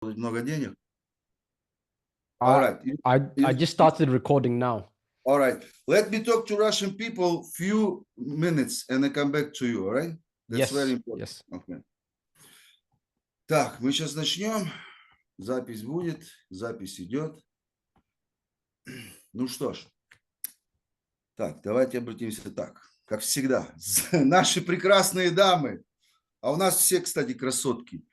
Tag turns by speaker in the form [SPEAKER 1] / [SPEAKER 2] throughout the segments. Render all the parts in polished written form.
[SPEAKER 1] много денег. All
[SPEAKER 2] I
[SPEAKER 1] right.
[SPEAKER 2] I just started recording now.
[SPEAKER 1] All right. Let me talk to Russian people few minutes and I come back to you, all right? That's very
[SPEAKER 2] Yes,
[SPEAKER 1] important.
[SPEAKER 2] yes.
[SPEAKER 1] Okay. Так, мы сейчас начнем. Запись будет, запись идет. Ну что ж. Так, давайте обратимся так. Как всегда, наши прекрасные дамы. А у нас все, кстати, красотки.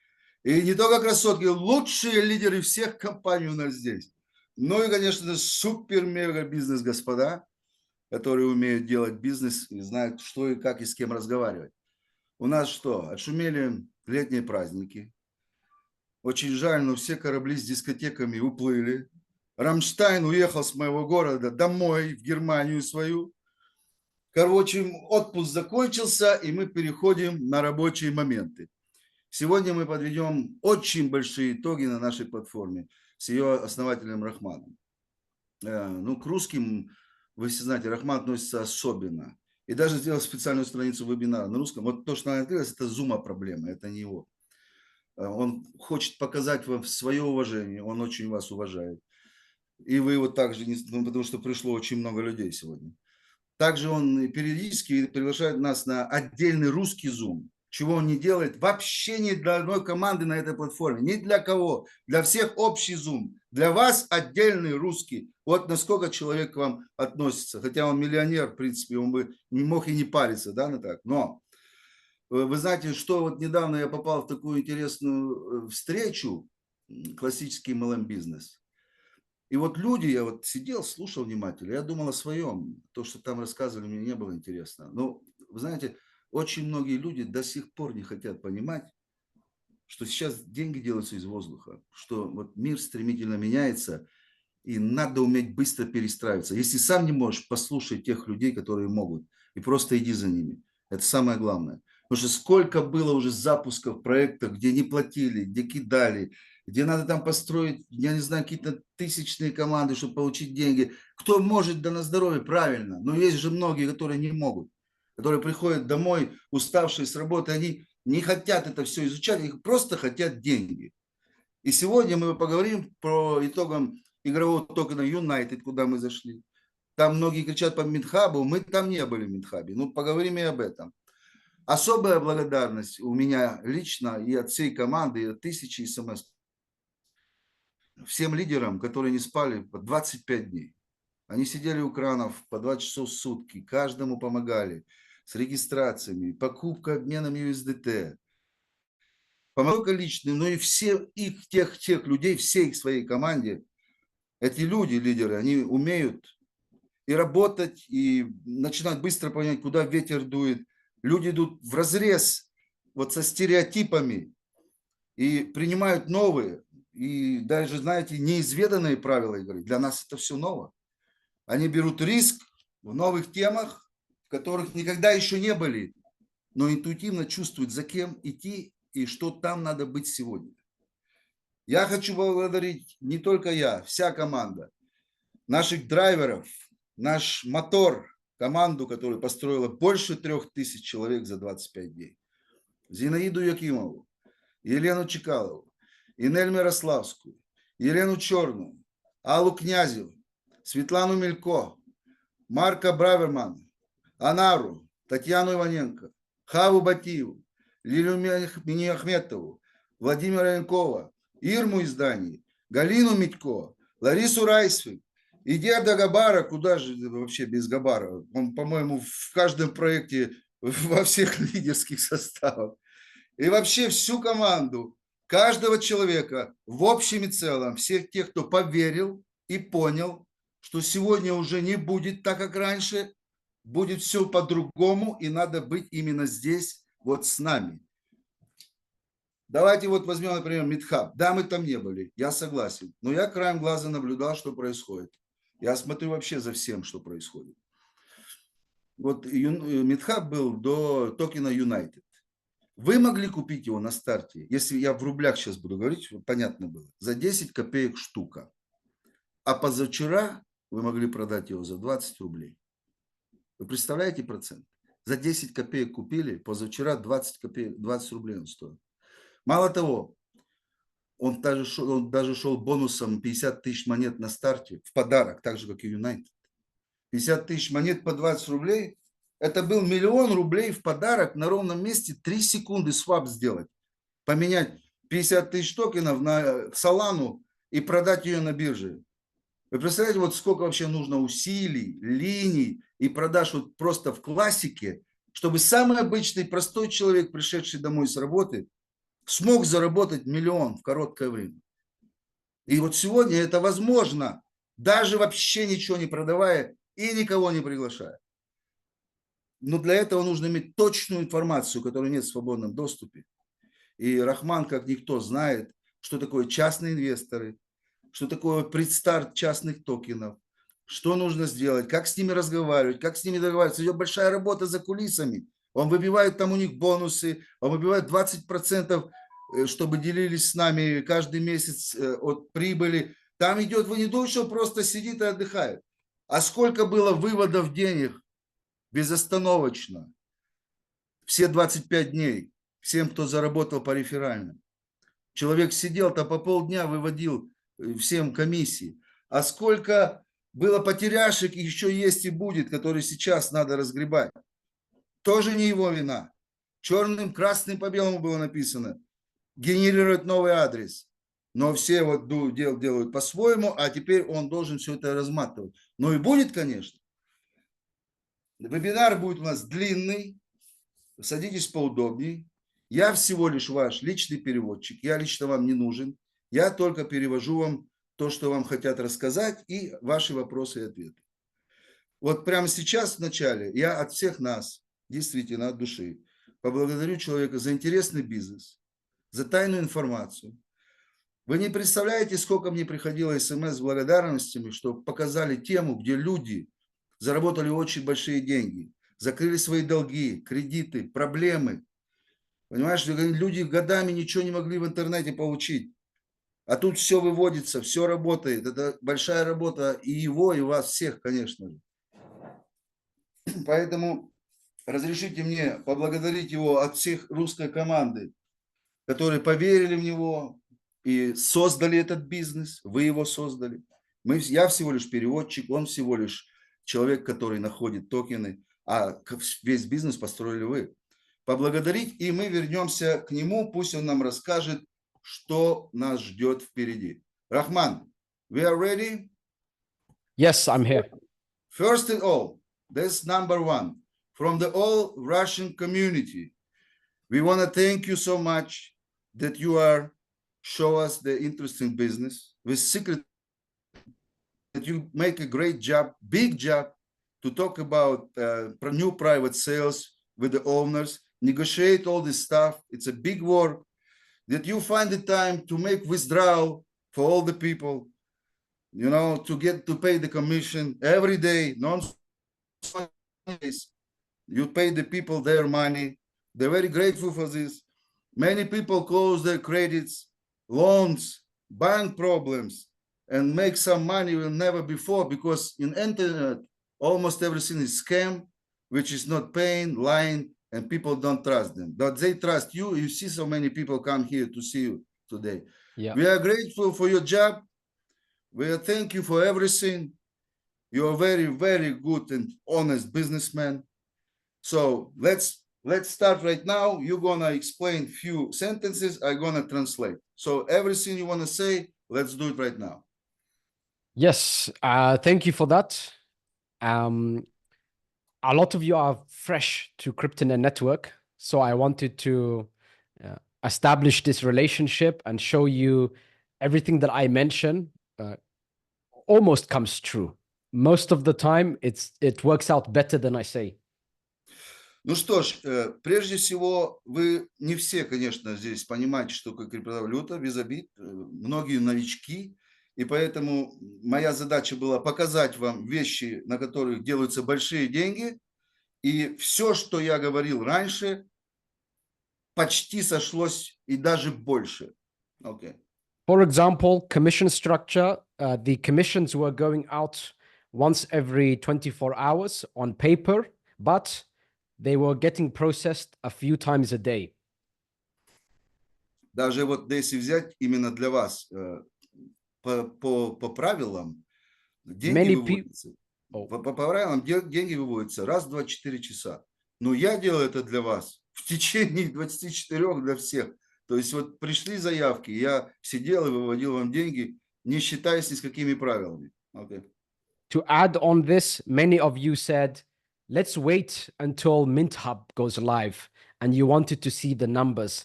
[SPEAKER 1] И не только красотки, лучшие лидеры всех компаний у нас здесь. Ну и, конечно, супер-мега бизнес-господа, которые умеют делать бизнес и знают, что и как и с кем разговаривать. У нас что? Отшумели летние праздники. Очень жаль, но все корабли с дискотеками уплыли. Рамштайн уехал с моего города домой, в Германию свою. Короче, отпуск закончился, и мы переходим на рабочие моменты. Сегодня мы подведем очень большие итоги на нашей платформе с ее основателем Рахманом. Ну, к русским, вы все знаете, Рахман относится особенно. И даже сделал специальную страницу вебинара на русском. Вот то, что она открылась, это зума проблема, это не его. Он хочет показать вам свое уважение, он очень вас уважает. И вы его также, потому что пришло очень много людей сегодня. Также он периодически приглашает нас на отдельный русский Zoom. Чего он не делает вообще ни для одной команды на этой платформе. Ни для кого. Для всех общий Zoom. Для вас отдельный русский. Вот насколько человек к вам относится. Хотя он миллионер, в принципе, он бы не мог и не париться, да, на так. Но вы знаете, что вот недавно я попал в такую интересную встречу, классический MLM-бизнес. И вот люди, я вот сидел, слушал внимательно, я думал о своем. То, что там рассказывали, мне не было интересно. Но, вы знаете, очень многие люди до сих пор не хотят понимать, что сейчас деньги делаются из воздуха, что вот мир стремительно меняется, и надо уметь быстро перестраиваться. Если сам не можешь, послушай тех людей, которые могут, и просто иди за ними. Это самое главное. Потому что сколько было уже запусков проектов, где не платили, где кидали, где надо там построить, я не знаю, какие-то тысячные команды, чтобы получить деньги. Кто может, да на здоровье, правильно. Но есть же многие, которые не могут. Которые приходят домой, уставшие с работы, они не хотят это все изучать, они просто хотят деньги. И сегодня мы поговорим про итогам игрового токена United, куда мы зашли. Там многие кричат по Минхабу, мы там не были в Минхабе. Ну, поговорим и об этом. Особая благодарность у меня лично и от всей команды, и от тысячи смс. Всем лидерам, которые не спали по 25 дней. Они сидели у кранов по 2 часа в сутки, каждому помогали с регистрациями, покупкой, обменом USDT. Помогали личным, но и все их, тех людей, всей их своей команде. Эти люди, лидеры, они умеют и работать, и начинают быстро понять, куда ветер дует. Люди идут вразрез вот со стереотипами и принимают новые, и даже, знаете, неизведанные правила игры. Для нас это все ново. Они берут риск в новых темах, в которых никогда еще не были, но интуитивно чувствуют, за кем идти и что там надо быть сегодня. Я хочу поблагодарить не только я, вся команда, наших драйверов, наш мотор, команду, которая построила больше 3000 человек за 25 дней. Зинаиду Якимову, Елену Чекалову, Инель Мирославскую, Елену Черную, Аллу Князеву, Светлану Мелько, Марка Бравермана, Анару, Татьяну Иваненко, Хаву Батиеву, Лилию Миниахметову, Владимира Янкова, Ирму Издани, Галину Митько, Ларису Райсвик, и деда Габара, куда же вообще без Габара? Он, по-моему, в каждом проекте, во всех лидерских составах. И вообще всю команду, каждого человека в общем и целом, всех тех, кто поверил и понял, что сегодня уже не будет так, как раньше, будет все по-другому, и надо быть именно здесь, вот с нами. Давайте вот возьмем, например, Мидхаб. Да, мы там не были, я согласен. Но я краем глаза наблюдал, что происходит. Я смотрю вообще за всем, что происходит. Вот Мидхаб был до токена United. Вы могли купить его на старте, если я в рублях сейчас буду говорить, чтобы понятно было, за 10 копеек штука. А позавчера вы могли продать его за 20 рублей. Вы представляете процент? За 10 копеек купили, позавчера 20 рублей он стоил. Мало того, Он даже шел бонусом 50 тысяч монет на старте в подарок, так же, как и United. 50 тысяч монет по 20 рублей. Это был 1 000 000 рублей в подарок на ровном месте 3 секунды свап сделать. Поменять 50 тысяч токенов на Солану и продать ее на бирже. Вы представляете, вот сколько вообще нужно усилий, линий и продаж вот просто в классике, чтобы самый обычный простой человек, пришедший домой с работы, смог заработать 1 000 000 в короткое время. И вот сегодня это возможно, даже вообще ничего не продавая и никого не приглашая. Но для этого нужно иметь точную информацию, которой нет в свободном доступе. И Рахман, как никто, знает, что такое частные инвесторы, что такое предстарт частных токенов, что нужно сделать, как с ними разговаривать, как с ними договариваться. Идет большая работа за кулисами. Он выбивает там у них бонусы, он выбивает 20%, чтобы делились с нами каждый месяц от прибыли. Там идет, вы не думаете, что просто сидит и отдыхает. А сколько было выводов денег безостановочно, все 25 дней, всем, кто заработал по реферальным. Человек сидел там по полдня, выводил всем комиссии. А сколько было потеряшек, еще есть и будет, которые сейчас надо разгребать. Тоже не его вина. Черным, красным по белому было написано. Генерирует новый адрес. Но все вот делают по-своему, а теперь он должен все это разматывать. Ну и будет, конечно. Вебинар будет у нас длинный. Садитесь поудобней. Я всего лишь ваш личный переводчик. Я лично вам не нужен. Я только перевожу вам то, что вам хотят рассказать, и ваши вопросы и ответы. Вот прямо сейчас, в начале, я от всех нас, действительно от души, поблагодарю человека за интересный бизнес, за тайную информацию. Вы не представляете, сколько мне приходило смс с благодарностями, что показали тему, где люди заработали очень большие деньги, закрыли свои долги, кредиты, проблемы. Понимаешь, люди годами ничего не могли в интернете получить. А тут все выводится, все работает. Это большая работа и его, и вас всех, конечно же. Поэтому разрешите мне поблагодарить его от всех русской команды, которые поверили в него и создали этот бизнес. Вы его создали. Я всего лишь переводчик, он всего лишь человек, который находит токены, а весь бизнес построили вы. Поблагодарить, и мы вернемся к нему. Пусть он нам расскажет, что нас ждет впереди. Рахман, we are ready?
[SPEAKER 2] Yes, I'm here.
[SPEAKER 1] First of all, that's number one. From the all Russian community, we want to thank you so much that you are show us the interesting business with secret, that you make a great job, big job to talk about new private sales with the owners, negotiate all this stuff. It's a big work, that you find the time to make withdrawal for all the people, you know, to get to pay the commission every day, you pay the people their money. They're very grateful for this. Many people close their credits, loans, bank problems, and make some money will never before, because in internet, almost everything is scam, which is not paying, lying, and people don't trust them. But they trust you. You see so many people come here to see you today.
[SPEAKER 2] Yeah.
[SPEAKER 1] We are grateful for your job. We thank you for everything. You are very, very good and honest businessman. So let's start right now. You're gonna explain few sentences. I'm gonna translate. So everything you wanna say, let's do it right now.
[SPEAKER 2] Yes, thank you for that. A lot of you are fresh to Cryptonaire network, so I wanted to establish this relationship and show you everything that I mention almost comes true. Most of the time, it works out better than I say.
[SPEAKER 1] Ну что ж, прежде всего, вы не все, конечно, здесь понимаете, что такое криптовалюта, без обид. Многие новички, и поэтому моя задача была показать вам вещи, на которых делаются большие деньги, и все, что я говорил раньше, почти сошлось и даже больше. Okay.
[SPEAKER 2] For example, commission structure, the commissions were going out once every 24 hours on paper, but they were getting processed a few times a day.
[SPEAKER 1] Даже вот если взять именно для вас по правилам, деньги
[SPEAKER 2] Many people.
[SPEAKER 1] выводятся.
[SPEAKER 2] Oh,
[SPEAKER 1] По правилам деньги выводятся раз в 24 часа. Но я делаю это для вас в течение 24 для всех. То есть вот пришли заявки, я сидел и выводил вам деньги, не считаясь ни с какими правилами. Okay.
[SPEAKER 2] to add on this, many of you said, let's wait until Mint Hub goes live. And you wanted to see the numbers.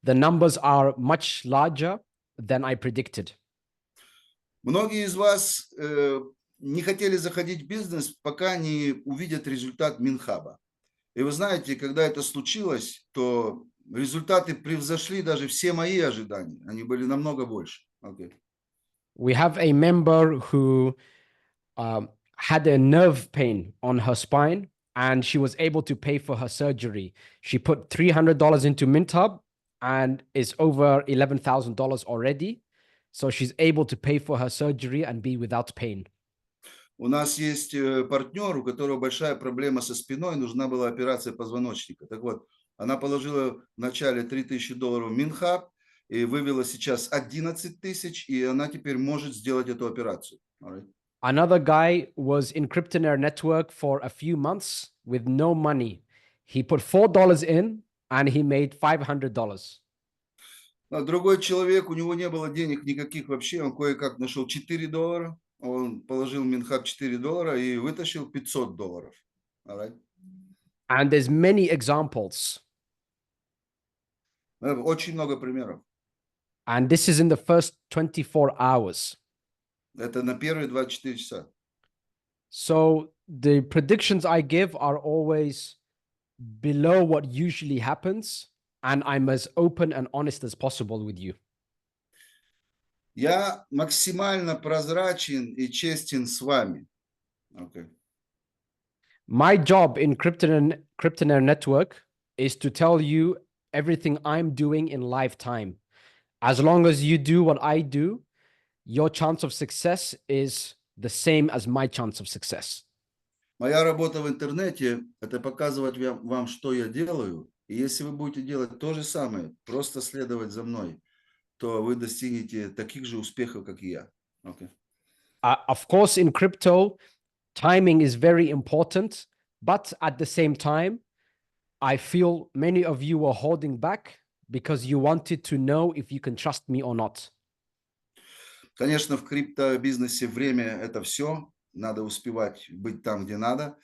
[SPEAKER 2] The numbers are much larger than I predicted.
[SPEAKER 1] Многие из вас не хотели заходить в бизнес, пока не увидят результат Минхаба. И вы знаете, когда это случилось, то результаты превзошли даже все мои ожидания. Они были намного больше. Okay.
[SPEAKER 2] We have a member who had a nerve pain on her spine and she was able to pay for her surgery. She put $300 into MintHub and is over $11,000 already. So she's able to pay for her surgery and be without pain.
[SPEAKER 1] У нас есть партнер, у которого большая проблема со спиной, нужна была операция позвоночника. Так вот, она положила вначале $3000 в Минхаб и вывела сейчас 11 тысяч, и она теперь может сделать эту операцию. Alright.
[SPEAKER 2] Another guy was in Cryptonaire network for a few months with no money. He put $4 in and he made $500.
[SPEAKER 1] А другой человек, у него не было денег никаких вообще, он кое-как нашел $4, он положил в Минхаб $4 и вытащил $500. Alright.
[SPEAKER 2] And there's many examples.
[SPEAKER 1] Очень много примеров.
[SPEAKER 2] And this is in the first 24 hours.
[SPEAKER 1] Это на первые 24 часа.
[SPEAKER 2] So the predictions I give are always below what usually happens. And I'm as open and honest as possible with you.
[SPEAKER 1] Я максимально прозрачен и честен с вами. Okay.
[SPEAKER 2] My job in Cryptonaire network is to tell you everything I'm doing in live time. As long as you do what I do, your chance of success is the same as my chance of success.
[SPEAKER 1] Моя работа в интернете – это показывать вам, что я делаю. И если вы будете делать то же самое, просто следовать за мной, то вы достигнете таких же успехов, как и я. Okay.
[SPEAKER 2] Of course, in crypto, timing is very important. But at the same time, I feel many of you were holding back because you wanted to know if you can trust me or not.
[SPEAKER 1] Конечно, в криптобизнесе время – это все. Надо успевать быть там, где надо.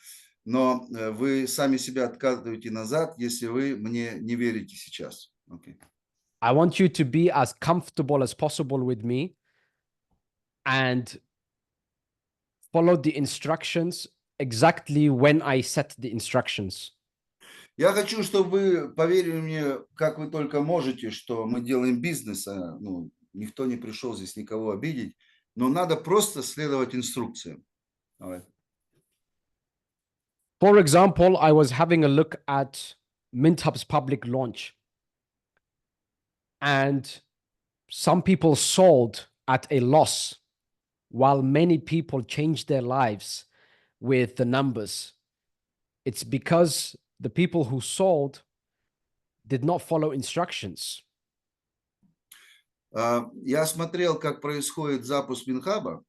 [SPEAKER 1] Но вы сами себя откатываете назад, если вы мне не верите сейчас. Okay.
[SPEAKER 2] I want you to be as comfortable as possible with me and follow the instructions exactly when I set the instructions.
[SPEAKER 1] Я хочу, чтобы вы поверили мне, как вы только можете, что мы делаем бизнес. Ну, никто не пришел здесь никого обидеть. Но надо просто следовать инструкциям. Давай.
[SPEAKER 2] For example, I was having a look at MintHub's public launch. And some people sold at a loss while many people changed their lives with the numbers. It's because the people who sold did not follow instructions.
[SPEAKER 1] Я смотрел, как происходит запуск Минхаба,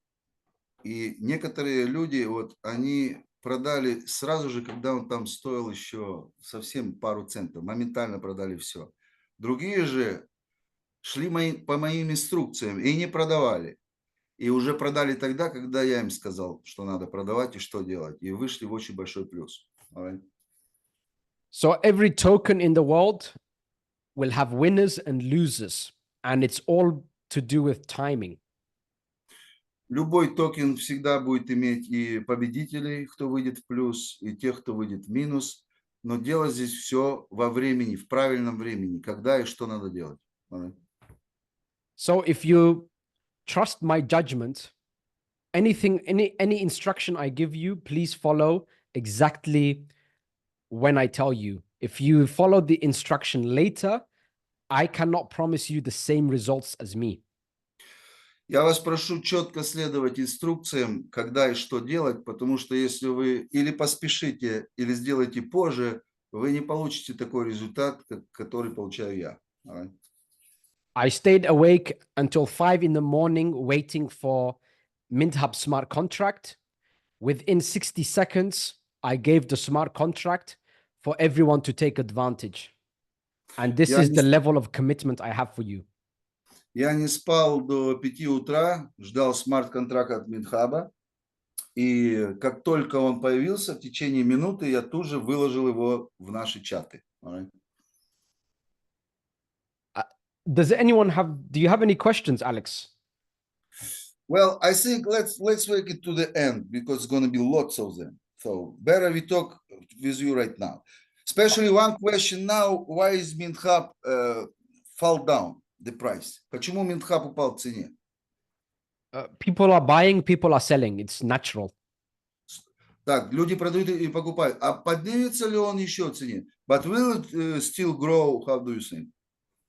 [SPEAKER 1] и некоторые люди, вот, они продали сразу же, когда он там стоил еще совсем пару центов, моментально продали все. Другие же шли по моим инструкциям и не продавали. И уже продали тогда, когда я им сказал, что надо продавать и что делать. И вышли в очень большой плюс. Alright.
[SPEAKER 2] So every token in the world will have winners and losers, and it's all to do with timing.
[SPEAKER 1] Любой токен всегда будет иметь и победителей, кто выйдет в плюс, и тех, кто выйдет в минус. Но дело здесь все во времени, в правильном времени, когда и что надо делать. Alright.
[SPEAKER 2] So if you trust my judgment, any instruction I give you, please follow exactly when I tell you. If you follow the instruction later, I cannot promise you the same results as me.
[SPEAKER 1] Я вас прошу четко следовать инструкциям, когда и что делать, потому что если вы или поспешите, или сделаете позже, вы не получите такой результат, который получаю я. Alright.
[SPEAKER 2] I stayed awake until 5 in the morning waiting for MintHub smart contract. Within 60 seconds, I gave the smart contract for everyone to take advantage. And this
[SPEAKER 1] Я
[SPEAKER 2] is
[SPEAKER 1] не,
[SPEAKER 2] the level of commitment I have for you.
[SPEAKER 1] я не спал до 5 утра, ждал смарт-контракт от Минхаба. И как только он появился, в течение минуты я тут же выложил его в наши чаты. All right?
[SPEAKER 2] Do you have any questions, Alex?
[SPEAKER 1] Well, I think let's make it to the end because it's going to be lots of them. So better we talk with you right now. Especially one question now: why is Minhab fall down the price? Почему Minhab упал в цене?
[SPEAKER 2] People are buying, people are selling. It's natural.
[SPEAKER 1] Так, люди продают и покупают. А поднимется ли он еще в цене? But will it still grow? How do you think?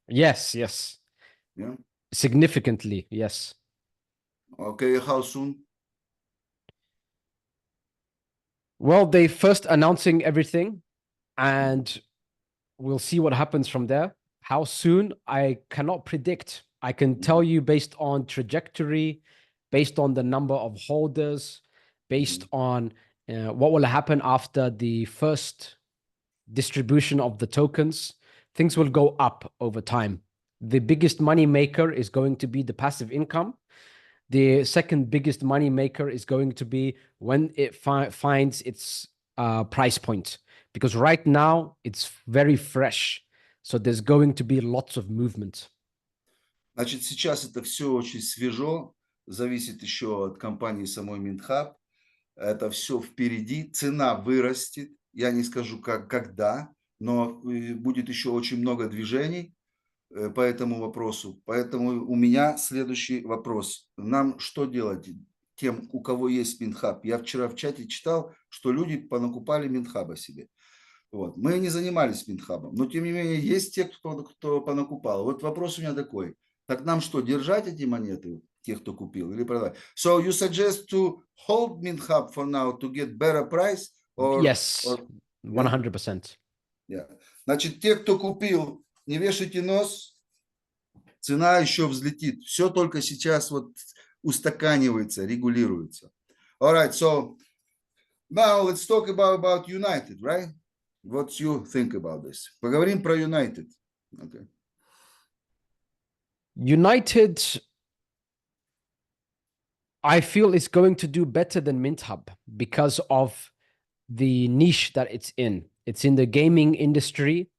[SPEAKER 2] Yes, yes.
[SPEAKER 1] Yeah.
[SPEAKER 2] Significantly, yes.
[SPEAKER 1] Okay. How soon?
[SPEAKER 2] Well, they first announcing everything, and we'll see what happens from there. How soon, I cannot predict. I can tell you based on trajectory, based on the number of holders, based on what will happen after the first distribution of the tokens. Things will go up over time. The biggest money maker is going to be the passive income. The second biggest money maker is going to be when it finds its price point, because right now it's very fresh. So there's going to be lots of movement.
[SPEAKER 1] Значит, сейчас это все очень свежо, зависит еще от компании самой Минхаб. Это все впереди, цена вырастет. Я не скажу, когда, но будет еще очень много движений по этому вопросу. Поэтому у меня следующий вопрос. Нам что делать тем, у кого есть Минхаб? Я вчера в чате читал, что люди понакупали Минхаба себе. Вот. Мы не занимались Минхабом, но тем не менее есть те, кто понакупал. Вот вопрос у меня такой. Так нам что, держать эти монеты, тех, кто купил, или продать? So you suggest to hold Minhab for now to get better price?
[SPEAKER 2] Yes,
[SPEAKER 1] or,
[SPEAKER 2] 100%.
[SPEAKER 1] Yeah. Значит, те, кто купил, не вешайте нос, цена еще взлетит. Все только сейчас вот устаканивается, регулируется. All right, so now let's talk about United, right? What you think about this? Поговорим про United. Okay.
[SPEAKER 2] United, I feel is going to do better than MintHub because of the niche that it's in. It's in the gaming industry.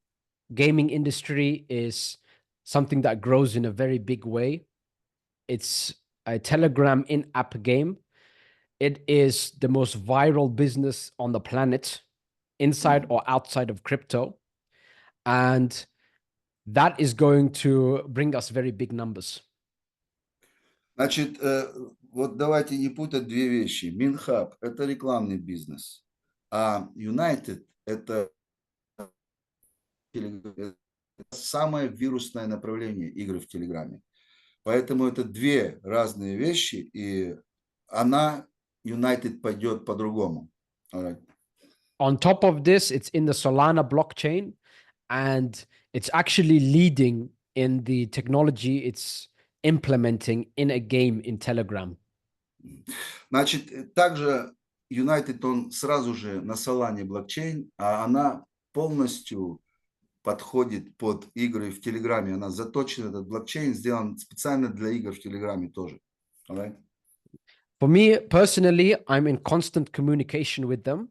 [SPEAKER 2] Gaming industry is something that grows in a very big way. It's a Telegram in-app game. It is the most viral business on the planet, inside or outside of crypto. And that is going to bring us very big numbers.
[SPEAKER 1] Значит, вот давайте не путать две вещи. Минхаб – это рекламный бизнес, а United – это самое вирусное направление игры в Телеграме. Поэтому это две разные вещи, и она, United, пойдет по-другому. Right.
[SPEAKER 2] On top of this, it's in the Solana blockchain, and it's actually leading in the technology it's implementing in a game in Telegram.
[SPEAKER 1] Значит, также United, он сразу же на Solana блокчейн, а она полностью подходит под игры в Телеграме. Она заточена, этот блокчейн сделан специально для игр в Телеграме тоже. Right?
[SPEAKER 2] For me personally, I'm in constant communication with them,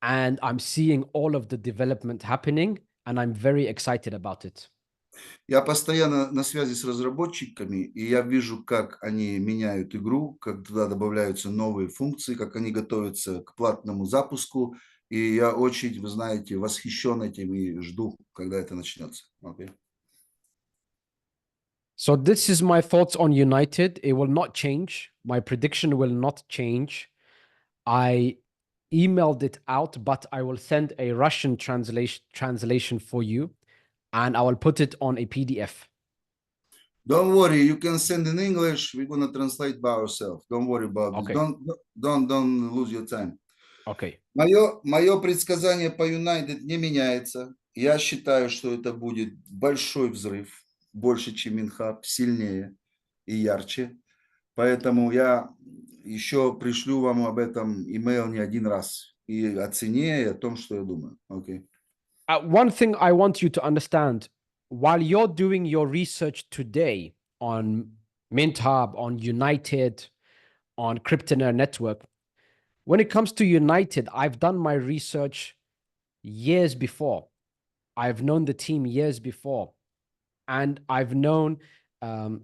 [SPEAKER 2] and I'm seeing all of the development happening, and I'm very excited about it.
[SPEAKER 1] Я постоянно на связи с разработчиками, и я вижу, как они меняют игру, как туда добавляются новые функции, как они готовятся к платному запуску. И я очень, вы знаете, восхищен этим и жду, когда это начнется. Okay.
[SPEAKER 2] So this is my thoughts on United. It will not change. My prediction will not change. I emailed it out, but I will send a Russian translation for you, and I will put it on a PDF.
[SPEAKER 1] Don't worry, you can send in English. We're gonna translate by ourselves. Don't worry about
[SPEAKER 2] Okay.
[SPEAKER 1] this. Don't lose your time.
[SPEAKER 2] Okay.
[SPEAKER 1] Мое предсказание по United не меняется. Я считаю, что это будет большой взрыв. больше, чем Минхаб, сильнее и ярче. Поэтому я еще пришлю вам об этом имейл не один раз. И о цене, и о том, что я думаю. Окей.
[SPEAKER 2] One thing I want you to understand, while you're doing your research today on MintHub, on United, on Cryptonaire network, when it comes to United, I've done my research years before. I've known the team years before, and I've known um,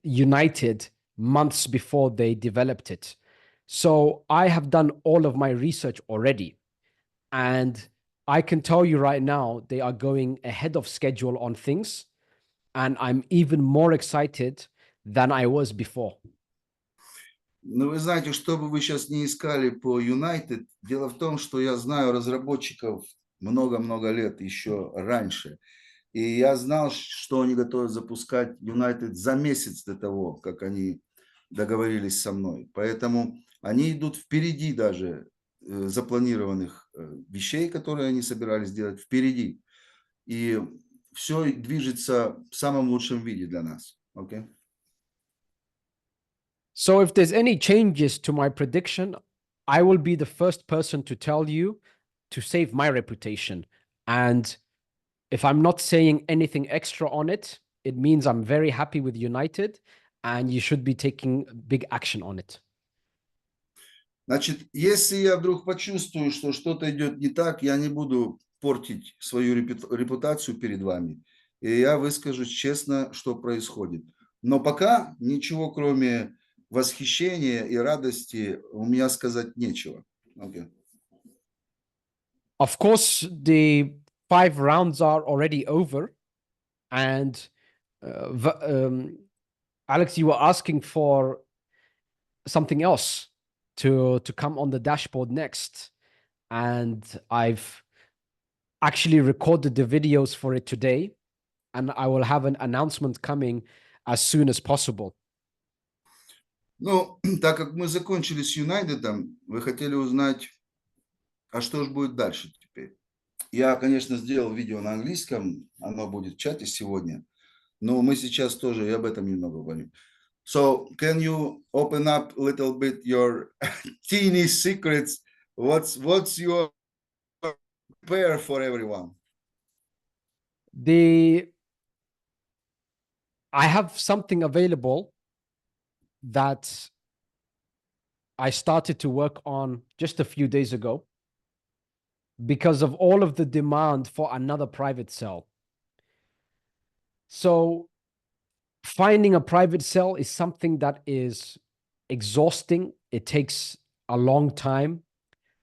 [SPEAKER 2] United months before they developed it. So I have done all of my research already. And I can tell you right now, they are going ahead of schedule on things. And I'm even more excited than I was before.
[SPEAKER 1] Но вы знаете, что бы вы сейчас не искали по United, дело в том, что я знаю разработчиков много-много лет еще раньше. И я знал, что они готовы запускать United за месяц до того, как они договорились со мной. Поэтому они идут впереди даже запланированных вещей, которые они собирались делать, впереди. И все движется в самом лучшем виде для нас. Okay?
[SPEAKER 2] So if there's any changes to my prediction, I will be the first person to tell you to save my reputation. And if I'm not saying anything extra on it, it means I'm very happy with United and you should be taking big action on it.
[SPEAKER 1] Значит, если я вдруг почувствую, что что-то идет не так, я не буду портить свою репутацию перед вами. И я выскажусь честно, что происходит. Но пока ничего, кроме восхищения и радости, у меня сказать нечего. Okay.
[SPEAKER 2] Of course, the 5 rounds are already over. And Alex, you were asking for something else to come on the dashboard next. And I've actually recorded the videos for it today. And I will have an announcement coming as soon as possible.
[SPEAKER 1] Ну, так как мы закончили с Юнайтедом, вы хотели узнать, а что же будет дальше теперь? Я, конечно, сделал видео на английском, оно будет в чате сегодня, но мы сейчас тоже и об этом немного говорим. So, can you open up a little bit your teeny secrets? What's your prayer for everyone?
[SPEAKER 2] I have something available that I started to work on just a few days ago because of all of the demand for another private cell. So finding a private cell is something that is exhausting. It takes a long time.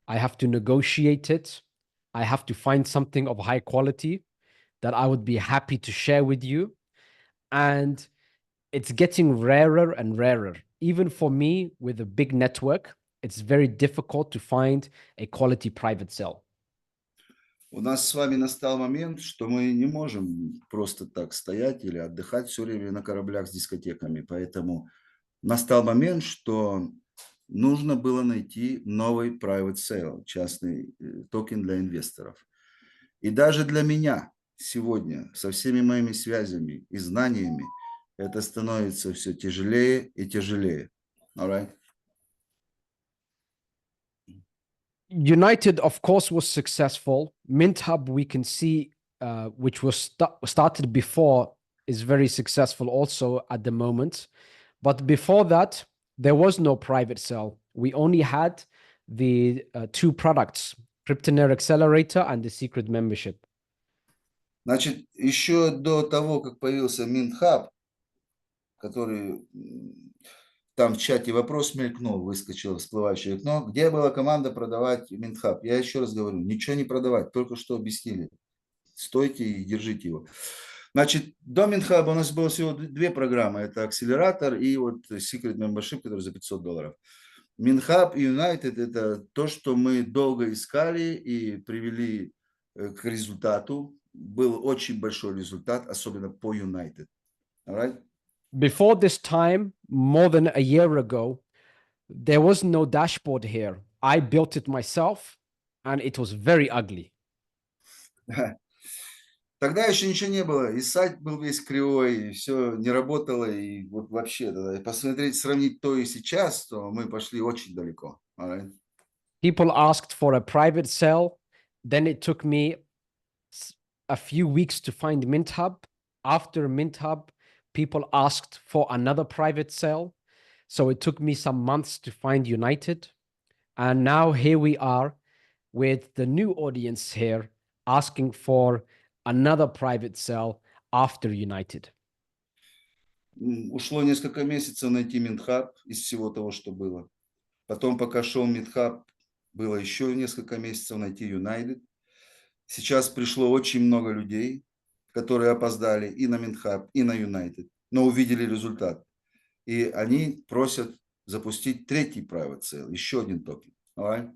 [SPEAKER 2] I have to negotiate it. I have to find something of high quality that I would be happy to share with you. And it's getting rarer and rarer. Even for me, with a big network, it's very difficult to find a quality private cell.
[SPEAKER 1] У нас с вами настал момент, что мы не можем просто так стоять или отдыхать все время на кораблях с дискотеками. Поэтому настал момент, что нужно было найти новый private sale, частный токен для инвесторов. И даже для меня сегодня со всеми моими связями и знаниями это становится все тяжелее и тяжелее. All right?
[SPEAKER 2] United, of course, was successful. MintHub, we can see, which was started before, is very successful also at the moment. But before that, there was no private cell. We only had the 2 products, Cryptonaire Accelerator and the Secret Membership.
[SPEAKER 1] Значит, еще до того, как появился MintHub, который там в чате вопрос мелькнул, выскочило всплывающее окно, где была команда продавать MintHub. Я еще раз говорю, ничего не продавать, только что объяснили. Стойте и держите его. Значит, до MintHub у нас было всего 2 программы. Это акселератор и вот Secret Membership, который за $500. MintHub и United – это то, что мы долго искали и привели к результату. Был очень большой результат, особенно по United. All right?
[SPEAKER 2] Before this time, more than a year ago, there was no dashboard here. I built it myself, and it was very ugly.
[SPEAKER 1] Тогда еще ничего не было, и сайт был весь кривой, и все не работало, и вот вообще, да, посмотреть, сравнить то и сейчас, то мы пошли очень далеко. Alright?
[SPEAKER 2] People asked for a private cell. Then it took me a few weeks to find MintHub. After MintHub, people asked for another private cell. So it took me some months to find United. And now here we are with the new audience here asking for another private cell after United.
[SPEAKER 1] Ушло несколько месяцев найти Минхаб из всего того, что было. Потом, пока шел Минхаб, было еще несколько месяцев найти United. Сейчас пришло очень много людей, которые опоздали и на Минхаб, и на United, но увидели результат. И они просят запустить третий private sale, еще один токен. Alright?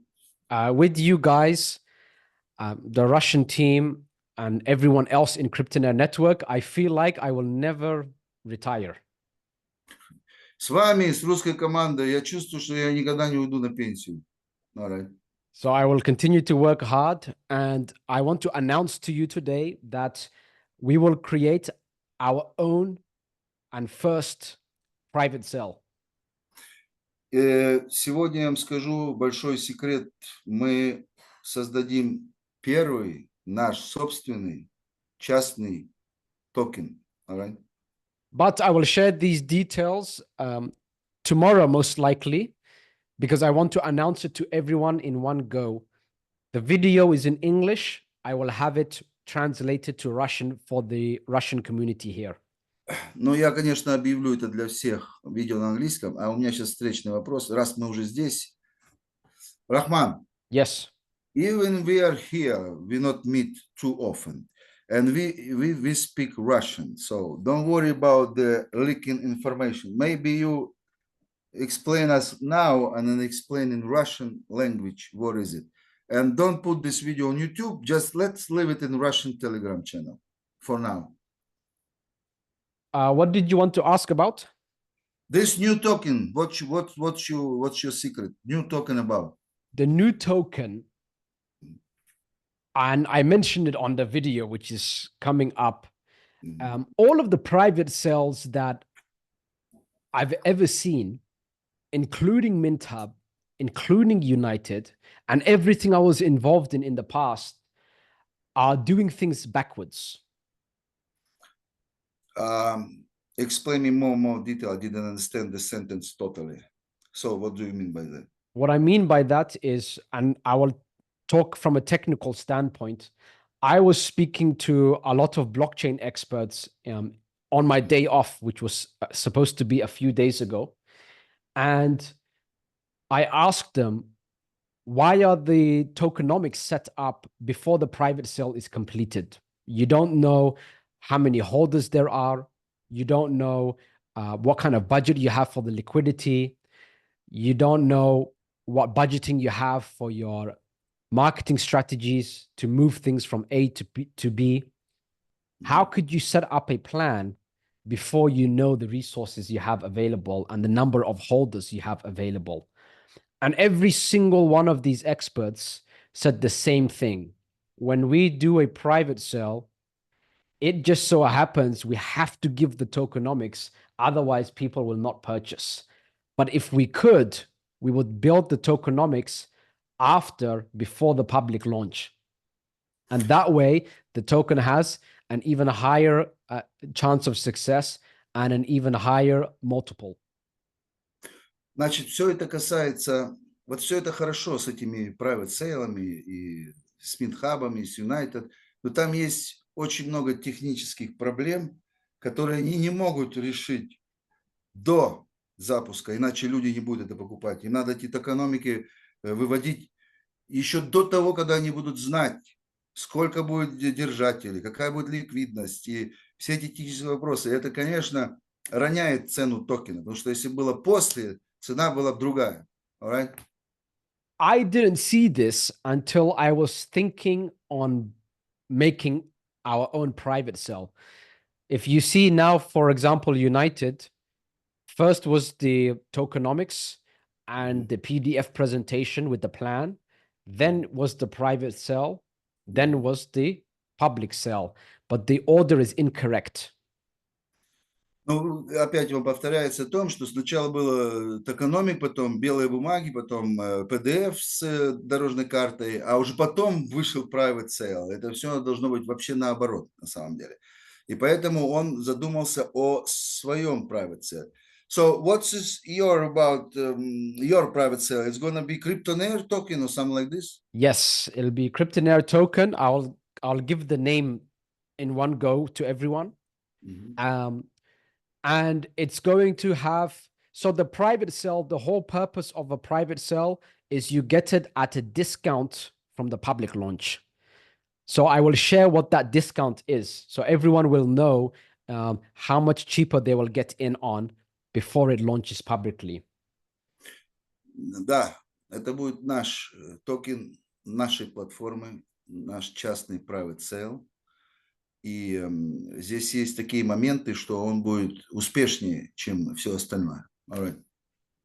[SPEAKER 2] With you guys, the Russian team, and everyone else in Cryptonaire network, I feel like I will never retire.
[SPEAKER 1] С вами, с русской командой, я чувствую, что я никогда не уйду на пенсию. Alright.
[SPEAKER 2] So I will continue to work hard, and I want to announce to you today that we will create our own and first private cell.
[SPEAKER 1] Сегодня я вам скажу большой секрет. Мы создадим первый наш собственный частный токен. Alright?
[SPEAKER 2] But I will share these details tomorrow, most likely, because I want to announce it to everyone in one go. The video is in English. I will have it translated to Russian for the Russian community here.
[SPEAKER 1] Но я, конечно, объявлю это для всех видео на английском. А у меня сейчас встречный вопрос. Раз мы уже здесь. Рахман,
[SPEAKER 2] Yes.
[SPEAKER 1] even we are here, we not meet too often. And we speak Russian. So don't worry about the leaking information. Maybe you explain us now and then explain in Russian language. What is it? And don't put this video on YouTube. Just let's leave it in Russian Telegram channel for now.
[SPEAKER 2] What did you want to ask about?
[SPEAKER 1] This new token, what's your secret? New token about?
[SPEAKER 2] The new token, and I mentioned it on the video, which is coming up. All of the private cells that I've ever seen, including MintHub, including United, and everything I was involved in the past, are doing things backwards.
[SPEAKER 1] Explain me more detail. I didn't understand the sentence totally. So what do you mean by that?
[SPEAKER 2] What I mean by that is, and I will talk from a technical standpoint, I was speaking to a lot of blockchain experts on my day off, which was supposed to be a few days ago. And I asked them, why are the tokenomics set up before the private sale is completed? You don't know how many holders there are. You don't know what kind of budget you have for the liquidity. You don't know what budgeting you have for your marketing strategies to move things from A to B. How could you set up a plan before you know the resources you have available and the number of holders you have available? And every single one of these experts said the same thing. When we do a private sale, it just so happens we have to give the tokenomics, otherwise people will not purchase. But if we could, we would build the tokenomics before the public launch. And that way, the token has an even higher chance of success and an even higher multiple.
[SPEAKER 1] Значит, все это касается, вот все это хорошо с этими private сейлами и с Минхабами, и с United, но там есть очень много технических проблем, которые они не могут решить до запуска, иначе люди не будут это покупать. Им надо эти токеномики выводить еще до того, когда они будут знать, сколько будет держателей, какая будет ликвидность и все эти технические вопросы. Это, конечно, роняет цену токена, потому что если было после, цена была бы другая. Alright?
[SPEAKER 2] I didn't see this until I was thinking on making our own private cell. If you see now, for example, United, first was the tokenomics and the PDF presentation with the plan. Then was the private cell. Then was the public sale, but the order is incorrect.
[SPEAKER 1] Ну, опять он повторяется о том, что сначала было токеномик, потом белые бумаги, потом PDF с дорожной картой, а уже потом вышел private sale. Это все должно быть вообще наоборот, на самом деле. И поэтому он задумался о своем private sale. So what's your about your private sale? It's gonna be Cryptonaire token or something like this?
[SPEAKER 2] Yes, it'll be Cryptonaire token. I'll give the name in one go to everyone. And it's going to have, so the private sale, the whole purpose of a private sale is you get it at a discount from the public launch. So I will share what that discount is. So everyone will know how much cheaper they will get in on before it launches publicly.
[SPEAKER 1] Да, это будет наш токен нашей платформы, наш частный private sale. И здесь есть такие моменты, что он будет успешнее, чем все остальное. All right.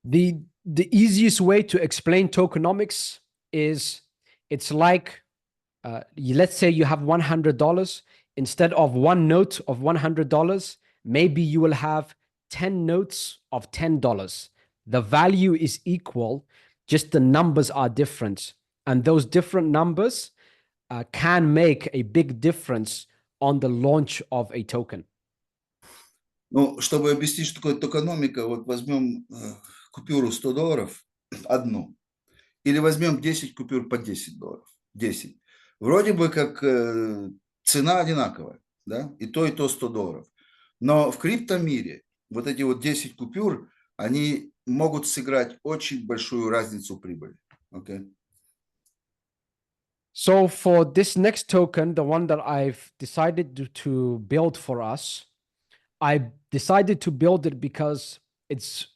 [SPEAKER 2] The easiest way to explain tokenomics is it's like, let's say you have $100. Instead of one note of $100, maybe you will have 10 notes of $10. The value is equal, just the numbers are different. And those different numbers can make a big difference on the launch of a token.
[SPEAKER 1] Ну, чтобы объяснить, что такое токеномика, вот возьмем купюру $100, одну, или возьмем 10 купюр по $10, 10. Вроде бы как цена одинаковая, да, и то $100. Но в криптомире вот эти вот 10 купюр, они могут сыграть очень большую разницу прибыли. Okay?
[SPEAKER 2] So for this next token, the one that I've decided to build for us, I decided to build it because it's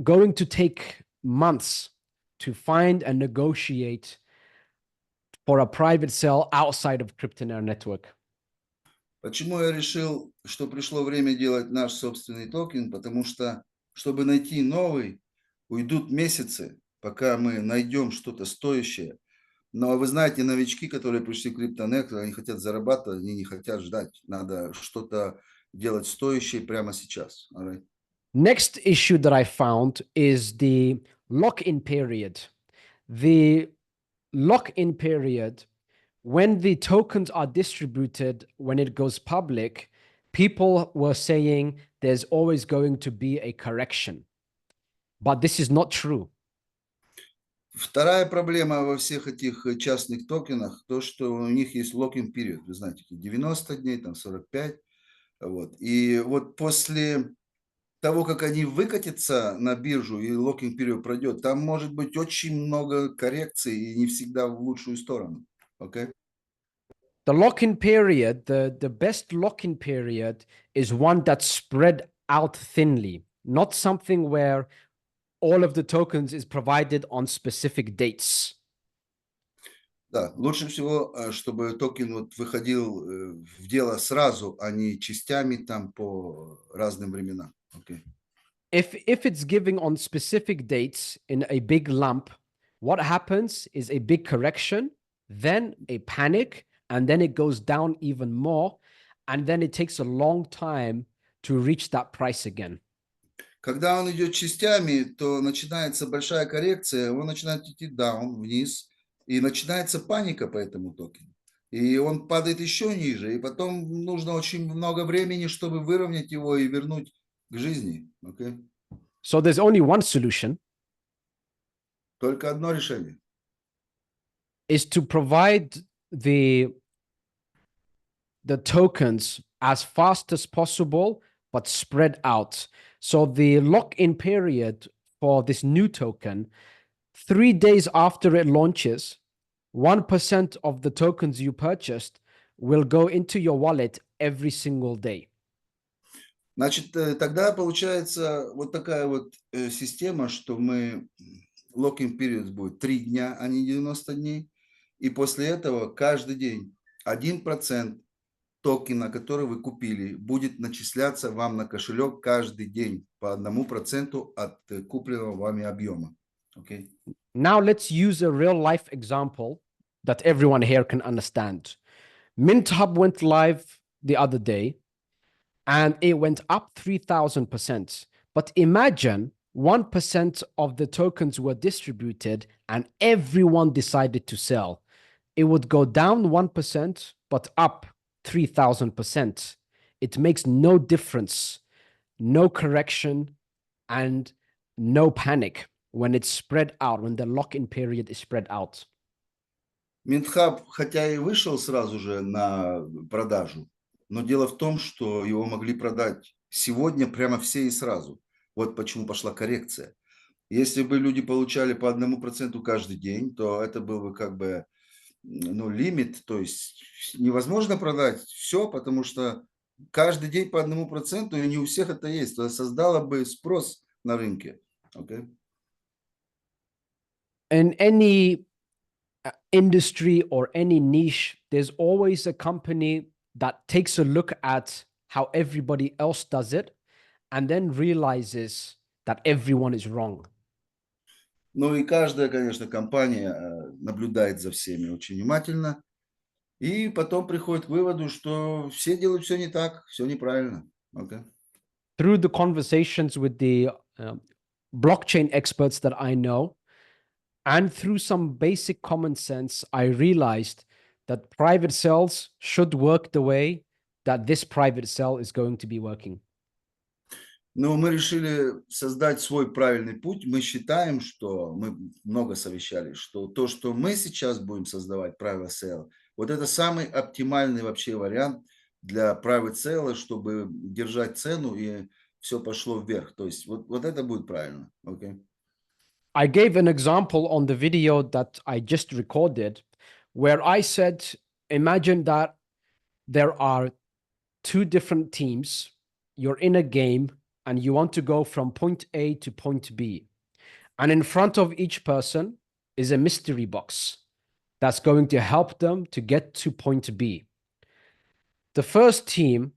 [SPEAKER 2] going to take months to find and negotiate for a private sale outside of Cryptonaire network.
[SPEAKER 1] Почему я решил, что пришло время делать наш собственный токен? Потому что, чтобы найти новый, уйдут месяцы, пока мы найдем что-то стоящее. Но вы знаете, новички, которые пришли в Cryptonaire, они хотят зарабатывать, они не хотят ждать. Надо что-то делать стоящее прямо сейчас. All right?
[SPEAKER 2] Next issue that I found is the lock-in period. The lock-in period, when the tokens are distributed, when it goes public, people were saying there's always going to be a correction. But this is not true.
[SPEAKER 1] Вторая проблема во всех этих частных токенах, то, что у них есть локинг период, вы знаете, 90 дней, там 45. Вот. И вот после того, как они выкатятся на биржу и локинг период пройдет, там может быть очень много коррекций и не всегда в лучшую сторону. Okay?
[SPEAKER 2] The lock-in period, the best lock-in period is one that's spread out thinly, not something where all of the tokens is provided on specific dates.
[SPEAKER 1] Да, лучше всего, чтобы токен вот выходил в дело сразу, а не частями там по разным временам. Okay.
[SPEAKER 2] If it's giving on specific dates in a big lump, what happens is a big correction, then a panic, and then it goes down even more, and then it takes a long time to reach that price again.
[SPEAKER 1] Когда он идет частями, то начинается большая коррекция, он начинает идти down, вниз, и начинается паника по этому токену. И он падает еще ниже, и потом нужно очень много времени, чтобы выровнять его и вернуть к жизни. Okay?
[SPEAKER 2] So there's only one solution.
[SPEAKER 1] Только одно решение.
[SPEAKER 2] Is to provide the tokens as fast as possible, but spread out. So the lock-in period for this new token, 3 days after it launches, 1% of the tokens you purchased will go into your wallet every single day.
[SPEAKER 1] Значит, тогда получается вот такая вот система, что мы locking period будет 3 дня, а не 90 дней. И после этого каждый день 1% токена, который вы купили, будет начисляться вам на кошелек каждый день по 1% от купленного вами объема. Okay?
[SPEAKER 2] Now let's use a real life example that everyone here can understand. Mint Hub went live the other day and it went up 3,000%. But imagine 1% of the tokens were distributed and everyone decided to sell. It would go down 1%, but up 3,000%. It makes no difference, no correction, and no panic when it's spread out, when the lock-in period is spread out.
[SPEAKER 1] Минтхаб, хотя и вышел сразу же на продажу, но дело в том, что его могли продать сегодня прямо все и сразу. Вот почему пошла коррекция. Если бы люди получали по 1% каждый день, то это был бы как бы, ну, лимит, то есть невозможно продать все, потому что каждый день по 1%, и не у всех это есть. Это создало бы спрос на рынке. Okay?
[SPEAKER 2] In any industry or any niche, there's always a company that takes a look at how everybody else does it and then realizes that everyone is wrong.
[SPEAKER 1] Ну и каждая, конечно, компания наблюдает за всеми очень внимательно, и потом приходит к выводу, что все делают все не так, все неправильно. Okay?
[SPEAKER 2] Through the conversations with the blockchain experts that I know, and through some basic common sense, I realized that private cells should work the way that this private cell is going to be working.
[SPEAKER 1] Но мы решили создать свой правильный путь. Мы считаем, что мы много совещались, что то, что мы сейчас будем создавать, Private Sale, вот это самый оптимальный вообще вариант для Private Sale, чтобы держать цену и все пошло вверх. То есть вот это будет правильно. Okay?
[SPEAKER 2] I gave an example on the video that I just recorded where I said, imagine that there are two different teams. You're in a game and you want to go from point A to point B. And in front of each person is a mystery box that's going to help them to get to point B. The first team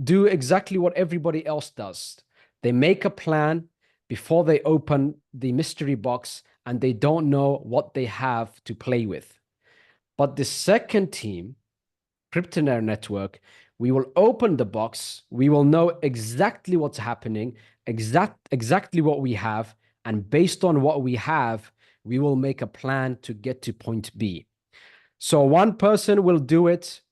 [SPEAKER 2] do exactly what everybody else does. They make a plan before they open the mystery box and they don't know what they have to play with. But the second team, Cryptonaire network, we will open the box, we will know exactly what's happening, exactly what we have, and based on what we have, we will make a plan to get to point B. So one person will do it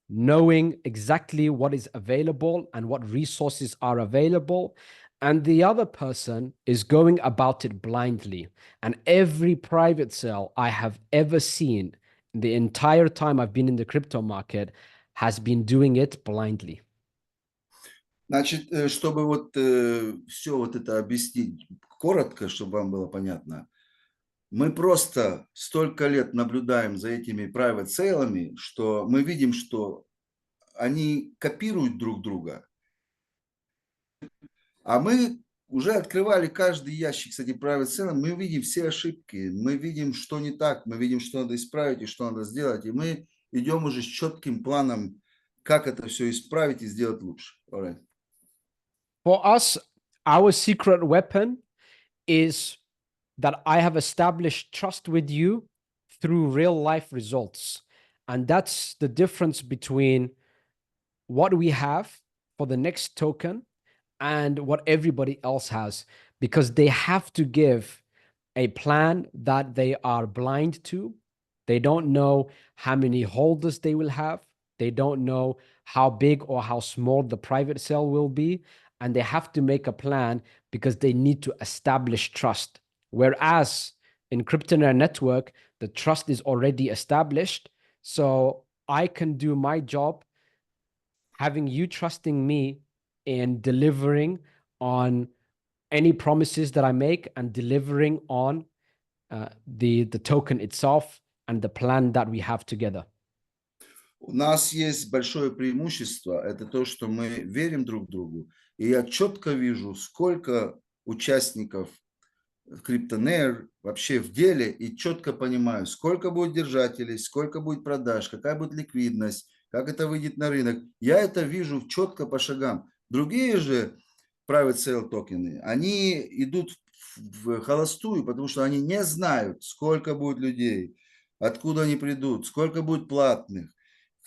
[SPEAKER 2] knowing exactly what is available and what resources are available, and the other person is going about it blindly. And every private sale I have ever seen the entire time I've been in the crypto market has been doing it blindly.
[SPEAKER 1] Значит, чтобы вот все вот это объяснить коротко, чтобы вам было понятно, мы просто столько лет наблюдаем за этими private sale, что мы видим, что они копируют друг друга. А мы уже открывали каждый ящик с этим private sale, мы видим все ошибки, мы видим, что не так, мы видим, что надо исправить и что надо сделать, и мы идем уже с четким планом, как это все исправить и сделать лучше. Alright.
[SPEAKER 2] For us, our secret weapon is that I have established trust with you through real life results. And that's the difference between what we have for the next token and what everybody else has, because they have to give a plan that they are blind to. They don't know how many holders they will have. They don't know how big or how small the private sale will be. And they have to make a plan because they need to establish trust. Whereas in Cryptonaire network, the trust is already established. So I can do my job, having you trusting me in delivering on any promises that I make and delivering on the token itself and the plan that we have together.
[SPEAKER 1] У нас есть большое преимущество, это то, что мы верим друг другу, и я четко вижу, сколько участников Cryptonaire вообще в деле, и четко понимаю, сколько будет держателей, сколько будет продаж, какая будет ликвидность, как это выйдет на рынок. Я это вижу четко по шагам. Другие же private sale токены, они идут в холостую, потому что они не знают, сколько будет людей, откуда они придут, сколько будет платных,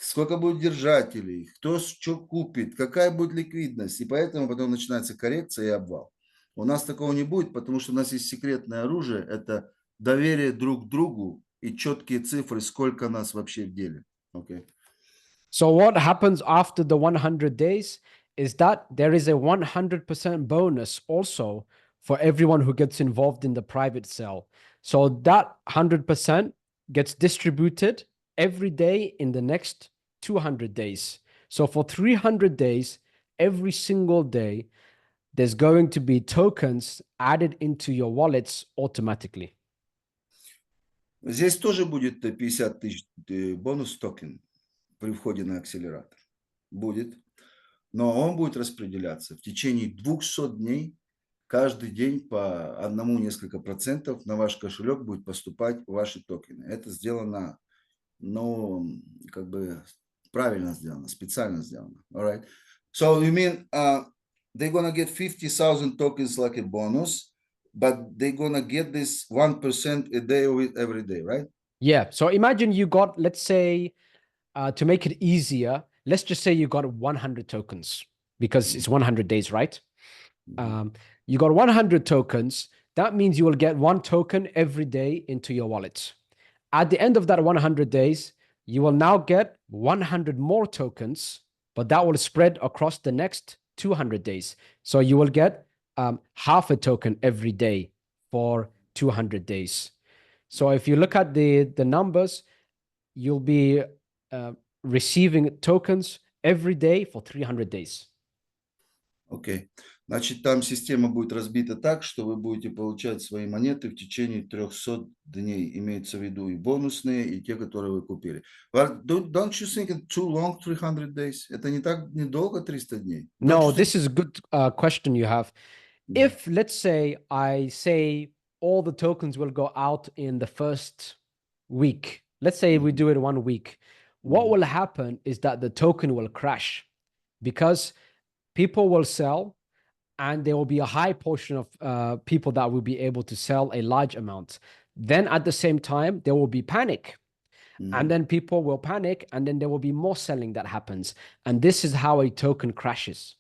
[SPEAKER 1] сколько будет держателей, кто что купит, какая будет ликвидность. И поэтому потом начинается коррекция и обвал. У нас такого не будет, потому что у нас есть секретное оружие. Это доверие друг к другу и четкие цифры, сколько нас вообще в деле. Okay.
[SPEAKER 2] So what happens after the 100 days is that there is a 100% bonus also for everyone who gets involved in the private sale. So that 100% gets distributed every day in the next 200 days. So for 300 days, every single day, there's going to be tokens added into your wallets automatically.
[SPEAKER 1] Здесь тоже будет 50 тысяч бонус токен при входе на акселератор. Будет. Но он будет распределяться в течение 200 дней. Каждый день по одному несколько процентов на ваш кошелек будет поступать ваши токены. Это сделано, ну, как бы правильно сделано, специально сделано. All right. So you mean they're gonna get 50,000 tokens like a bonus, but they're gonna get this 1% a day every day, right?
[SPEAKER 2] Yeah. So imagine you got, let's say, to make it easier, let's just say you got 100 tokens because it's 100 days, right? You got 100 tokens. That means you will get one token every day into your wallet. At the end of that 100 days, you will now get 100 more tokens, but that will spread across the next 200 days. So you will get half a token every day for 200 days. So if you look at the numbers, you'll be receiving tokens every day for 300 days.
[SPEAKER 1] Окей. Значит, там система будет разбита так, что вы будете получать свои монеты в течение 300 дней. Имеется в виду и бонусные, и те, которые вы купили. Don't you think it's too long, 300 days? Это не так недолго, 300 дней?
[SPEAKER 2] No, this is a good question you have. If, let's say, I say all the tokens will go out in the first week, let's say we do it 1 week, what will happen is that the token will crash because people will sell and there will be a high portion of people that will be able to sell a large amount. Then at the same time, there will be panic. And then people will panic and then there will be more selling that happens. And this is how a token crashes.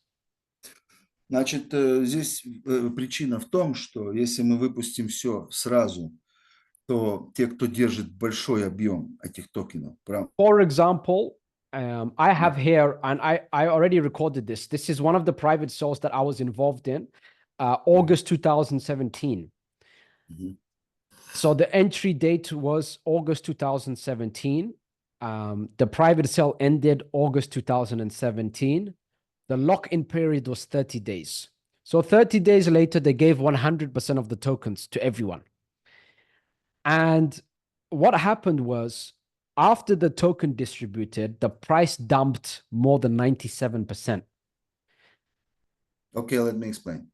[SPEAKER 1] Значит, здесь причина в том, что если мы выпустим все сразу, то те, кто держит большой объем этих токенов,
[SPEAKER 2] For example, I have here, and I already recorded this. This is one of the private sales that I was involved in, August 2017. So the entry date was August 2017. The private sale ended August 2017. The lock-in period was 30 days. So 30 days later, they gave 100% of the tokens to everyone. And what happened was, after the token distributed, the price dumped more than 97%.
[SPEAKER 1] Okay, let me explain.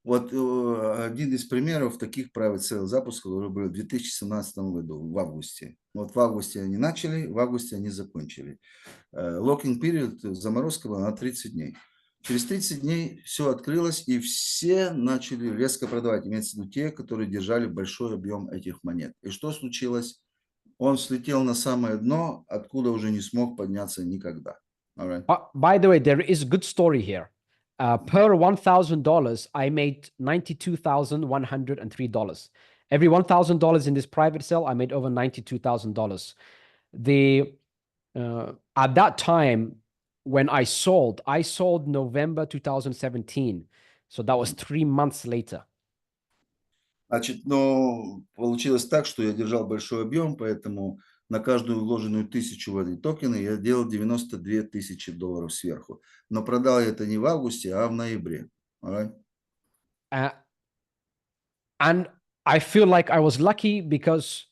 [SPEAKER 1] Вот один из примеров таких private sale запусков, который был в 2017 году, в августе. Вот в августе они начали, в августе они закончили. Locking period, заморозка была на 30 дней. Через 30 дней все открылось, и все начали резко продавать. Имеется в виду те, которые держали большой объем этих монет. И что случилось? Он слетел на самое дно, откуда уже не смог подняться никогда. Right.
[SPEAKER 2] By the way, there is a good story here. Per $1,000, I made $92,103. Every $1,000 in this private sale, I made over $92,000. At that time, when I sold November 2017. So that was 3 months later.
[SPEAKER 1] Значит, но получилось так, что я держал большой объем, поэтому на каждую вложенную 1000 в эти токены я делал $92 тысячи сверху. Но продал я это не в августе, а в ноябре. Right?
[SPEAKER 2] And I feel like I was lucky because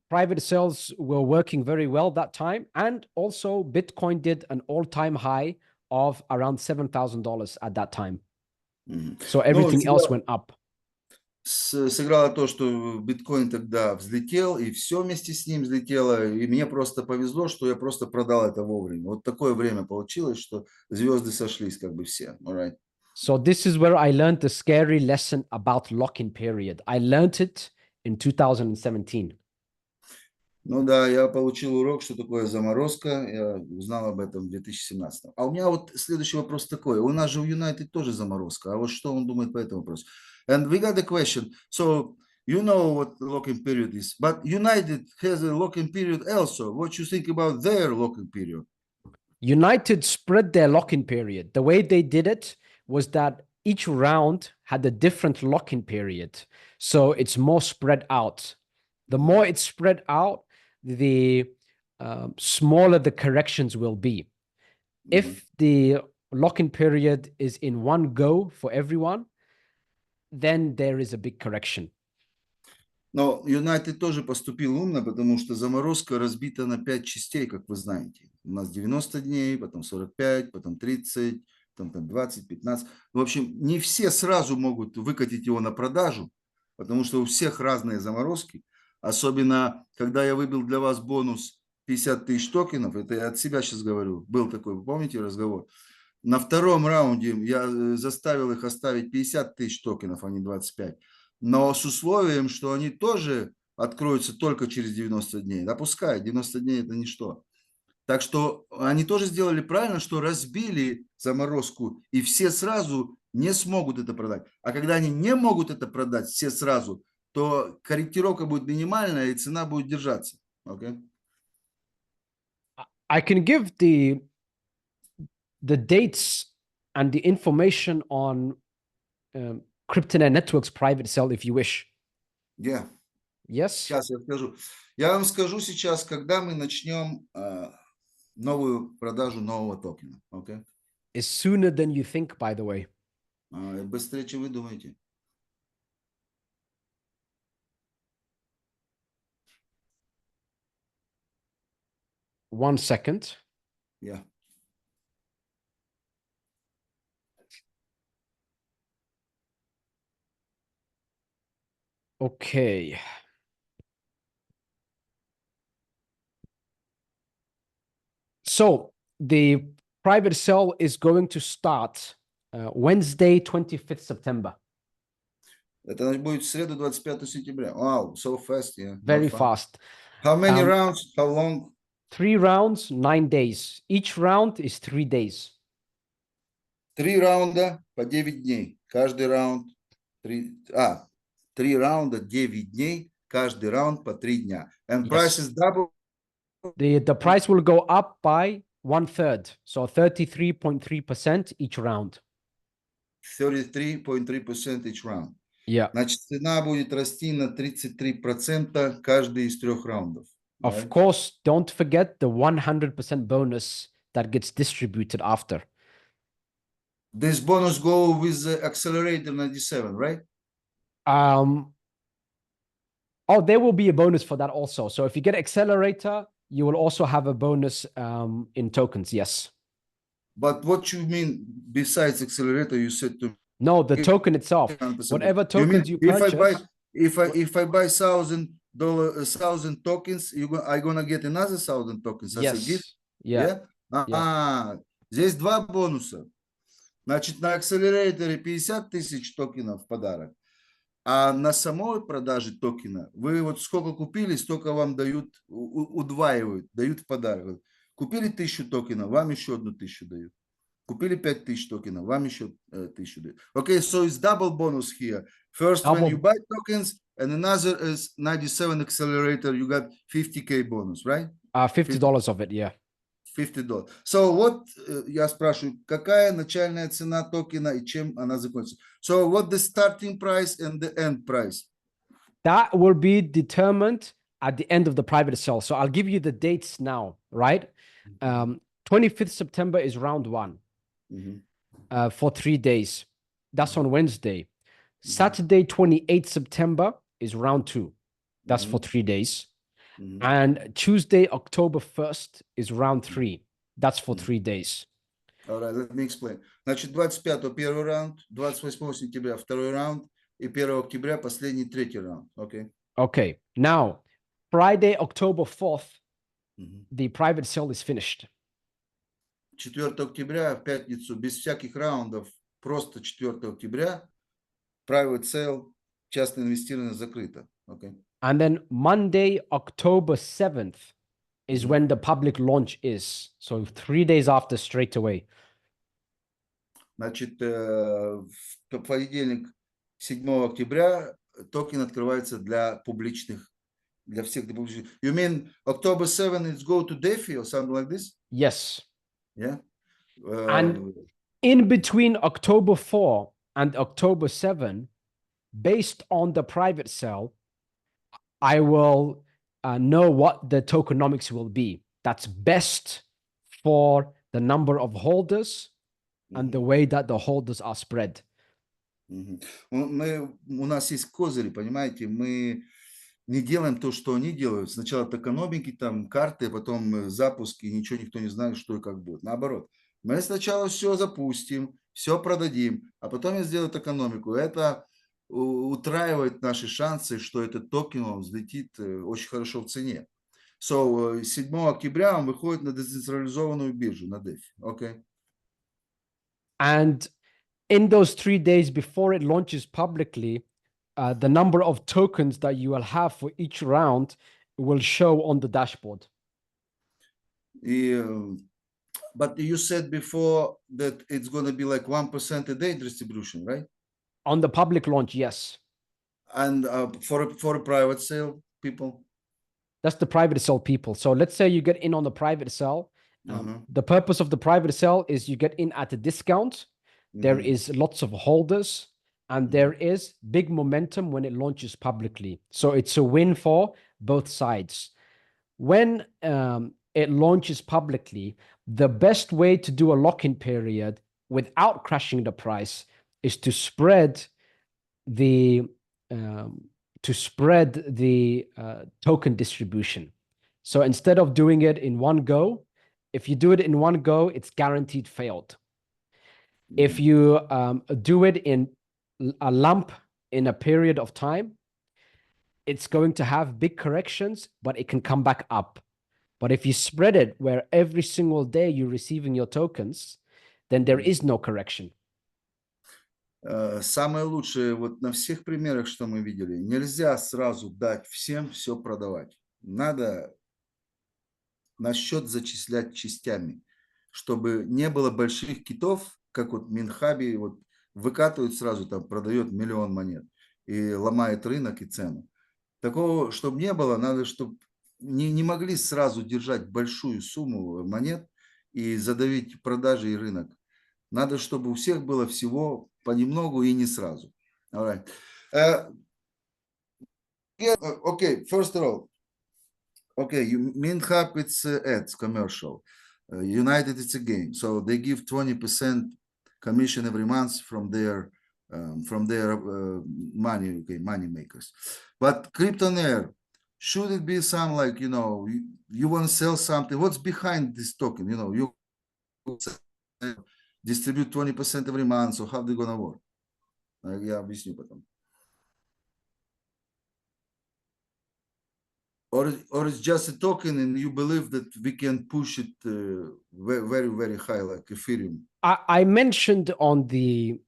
[SPEAKER 2] private sales were working very well that time. And also Bitcoin did an all-time high of around $7,000 at that time. So everything else went up.
[SPEAKER 1] Сыграло то, что биткоин тогда взлетел, и все вместе с ним взлетело, и мне просто повезло, что я просто продал это вовремя. Вот такое время получилось, что звезды сошлись как бы все. Right.
[SPEAKER 2] So this is where I learned the scary lesson about lock-in period. I learned it in 2017.
[SPEAKER 1] Ну да, я получил урок, что такое заморозка. Я узнал об этом в 2017. А у меня вот следующий вопрос такой. У нас же в United тоже заморозка. А вот что он думает по этому вопросу? And we got a question. So, you know what locking period is, but United has a locking period also. What you think about their locking period?
[SPEAKER 2] United spread their lock-in period. The way they did it was that each round had a different lock-in period. So it's more spread out. The more it's spread out, the smaller the corrections will be. If the lock-in period is in one go for everyone, then there is a big correction.
[SPEAKER 1] Но Юнайтед тоже поступил умно, потому что заморозка разбита на 5 частей, как вы знаете. У нас 90 дней, потом 45, потом 30, потом там 20, 15. В общем, не все сразу могут выкатить его на продажу, потому что у всех разные заморозки. Особенно, когда я выбил для вас бонус 50 тысяч токенов, это я от себя сейчас говорю, был такой, вы помните разговор? На втором раунде я заставил их оставить 50 тысяч токенов, а не 25. Но с условием, что они тоже откроются только через 90 дней. Да пускай, 90 дней это ничто. Так что они тоже сделали правильно, что разбили заморозку, и все сразу не смогут это продать. А когда они не могут это продать все сразу, то корректировка будет минимальная, и цена будет держаться. Okay?
[SPEAKER 2] I can give the dates and the information on Cryptonaire Network's private sale if you wish.
[SPEAKER 1] Yeah.
[SPEAKER 2] Yes?
[SPEAKER 1] Сейчас я скажу. Я вам скажу сейчас, когда мы начнем новую продажу нового токена. Okay?
[SPEAKER 2] Is sooner than you think, by the way.
[SPEAKER 1] Быстрее, чем вы думаете.
[SPEAKER 2] One second.
[SPEAKER 1] Yeah.
[SPEAKER 2] Okay. So the private sale is going to start Wednesday, 25th September.
[SPEAKER 1] Это будет в среду 25 сентября. Wow, so fast, yeah.
[SPEAKER 2] Very
[SPEAKER 1] Not fun.
[SPEAKER 2] fast.
[SPEAKER 1] How many rounds? How long?
[SPEAKER 2] 3 rounds, 9 days. Each round is 3 days.
[SPEAKER 1] 3 раунда по 9 дней. Каждый раунд 3 раунда 9 дней. Каждый раунд по 3 дня. And price is double.
[SPEAKER 2] The price will go up by 1/3, so 33.3% each round.
[SPEAKER 1] 33.3% each round.
[SPEAKER 2] Yeah.
[SPEAKER 1] Значит, цена будет расти на 33% каждый из 3 раундов.
[SPEAKER 2] Of course, don't forget the 100% bonus that gets distributed after.
[SPEAKER 1] This bonus go with the accelerator 97, right?
[SPEAKER 2] Oh, there will be a bonus for that also. So if you get accelerator, you will also have a bonus in tokens. Yes.
[SPEAKER 1] But what you mean besides accelerator? You said to
[SPEAKER 2] no, the token itself. Whatever tokens you purchase.
[SPEAKER 1] If I buy $1,000 1,000 tokens, I gonna get another 1,000 tokens as a gift.
[SPEAKER 2] Yeah.
[SPEAKER 1] Здесь 2 бонуса. Значит, на акселераторе 50 тысяч токенов в подарок. А на самой продаже токена вы вот сколько купили, столько вам дают, удваивают, дают в подарок. Купили 1000 токенов, вам еще 1000 дают. Купили 5000 токенов, вам еще 1000 дают. Okay, so it's double bonus here. First, when you buy tokens, and another is 97 accelerator, you got 50K bonus, right?
[SPEAKER 2] $50 of it, yeah.
[SPEAKER 1] $50. So what, я спрашиваю, какая начальная цена токена и чем она закончится? So what the starting price and the end price?
[SPEAKER 2] That will be determined at the end of the private sale. So I'll give you the dates now, right? 25th September is round 1 for 3 days. That's on Wednesday. Saturday, 28th September is round 2. That's for 3 days. And Tuesday, October 1st is round 3. That's for 3 days.
[SPEAKER 1] All right, let me explain. Значит, 25-го первый раунд, 28 сентября второй раунд, и 1 октября последний третий раунд. Okay.
[SPEAKER 2] Okay. Now, Friday, October 4th, the private sale is finished.
[SPEAKER 1] 4 октября, в пятницу, без всяких раундов, просто 4 октября, private sale, частное инвестирование закрыто. Okay.
[SPEAKER 2] And then Monday, October 7th is when the public launch is. So 3 days after, straight away.
[SPEAKER 1] Значит, в понедельник, 7 октября, токен открывается для публичных, для всех. You mean October 7th it's go to DeFi or something like this?
[SPEAKER 2] Yes.
[SPEAKER 1] Yeah.
[SPEAKER 2] And in between October 4 and October 7, based on the private sale, I will know what the tokenomics will be. That's best for the number of holders and the way that the holders are spread.
[SPEAKER 1] У нас есть козыри, понимаете, мы не делаем то, что они делают. Сначала токеномики, там карты, потом запуски, ничего никто не знает, что и как будет. Наоборот, мы сначала все запустим, все продадим, а потом я сделаю экономику. Это утраивает наши шансы, что этот токен он взлетит очень хорошо в цене. So, 7 октября он выходит на децентрализованную биржу, на DeFi. Okay.
[SPEAKER 2] And in those 3 days before it launches publicly, the number of tokens that you will have for each round will show on the dashboard.
[SPEAKER 1] But you said before that it's going to be like 1% a day distribution, right?
[SPEAKER 2] On the public launch, yes.
[SPEAKER 1] And for a private sale, people?
[SPEAKER 2] That's the private sale people. So let's say you get in on the private sale. The purpose of the private sale is you get in at a discount. There is lots of holders and there is big momentum when it launches publicly. So it's a win for both sides. When it launches publicly, the best way to do a lock-in period without crashing the price is to spread the token distribution. So instead of doing it in one go, if you do it in one go, it's guaranteed failed. If you do it in a lump in a period of time, it's going to have big corrections, but it can come back up. But if you spread it where every single day you're receiving your tokens, then there is no correction.
[SPEAKER 1] Самое лучшее вот на всех примерах, что мы видели, нельзя сразу дать всем все продавать. Надо на счет зачислять частями, чтобы не было больших китов, как вот Минхаби вот выкатывают сразу, там продает 1 000 000 монет и ломает рынок и цену. Такого, чтобы не было, надо, чтобы не могли сразу держать большую сумму монет и задавить продажи и рынок. Надо, чтобы у всех было всего понемногу и не сразу. All right. Okay, first of all, okay, Minhap, it's ads, commercial. United, it's a game. So they give 20% commission every month from their money, okay, money makers. But Cryptonaire, should it be some like, you know, you want to sell something? What's behind this token? You know, you distribute 20% every month, so how they gonna work? Я объясню потом. Or it's just a token and you believe that we can push it very, very high, like Ethereum?
[SPEAKER 2] I mentioned on the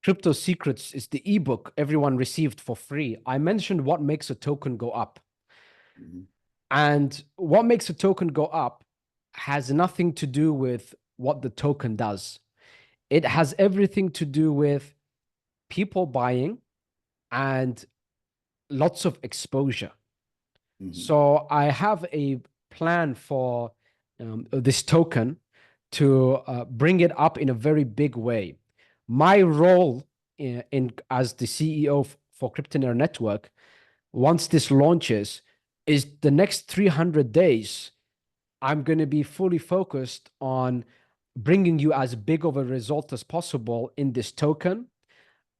[SPEAKER 2] Crypto Secrets is the ebook everyone received for free. I mentioned what makes a token go up. And what makes a token go up has nothing to do with what the token does. It has everything to do with people buying and lots of exposure. So I have a plan for this token to bring it up in a very big way. My role as the CEO for Cryptonaire Network, once this launches, is the next 300 days, I'm going to be fully focused on bringing you as big of a result as possible in this token.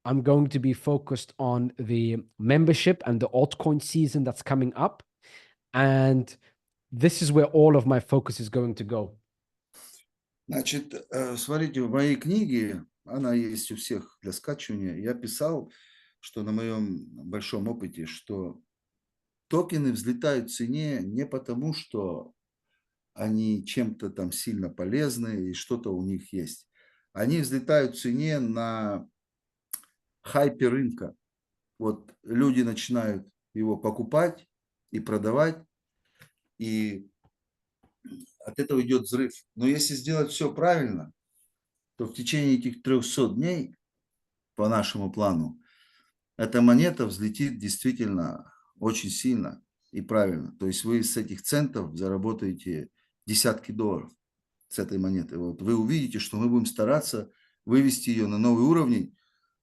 [SPEAKER 2] I'm going to be focused on the membership and the altcoin season that's coming up. And this is where all of my focus is going to go.
[SPEAKER 1] Значит, смотрите, в моей книге, она есть у всех для скачивания, я писал, что на моем большом опыте, что токены взлетают в цене не потому, что они чем-то там сильно полезны и что-то у них есть. Они взлетают в цене на хайпе рынка. вот люди начинают его покупать и продавать, и от этого идет взрыв. Но если сделать все правильно, то в течение этих 300 дней по нашему плану эта монета взлетит действительно очень сильно и правильно. То есть вы с этих центов заработаете десятки долларов с этой монеты. Вот вы увидите, что мы будем стараться вывести ее на новый уровень,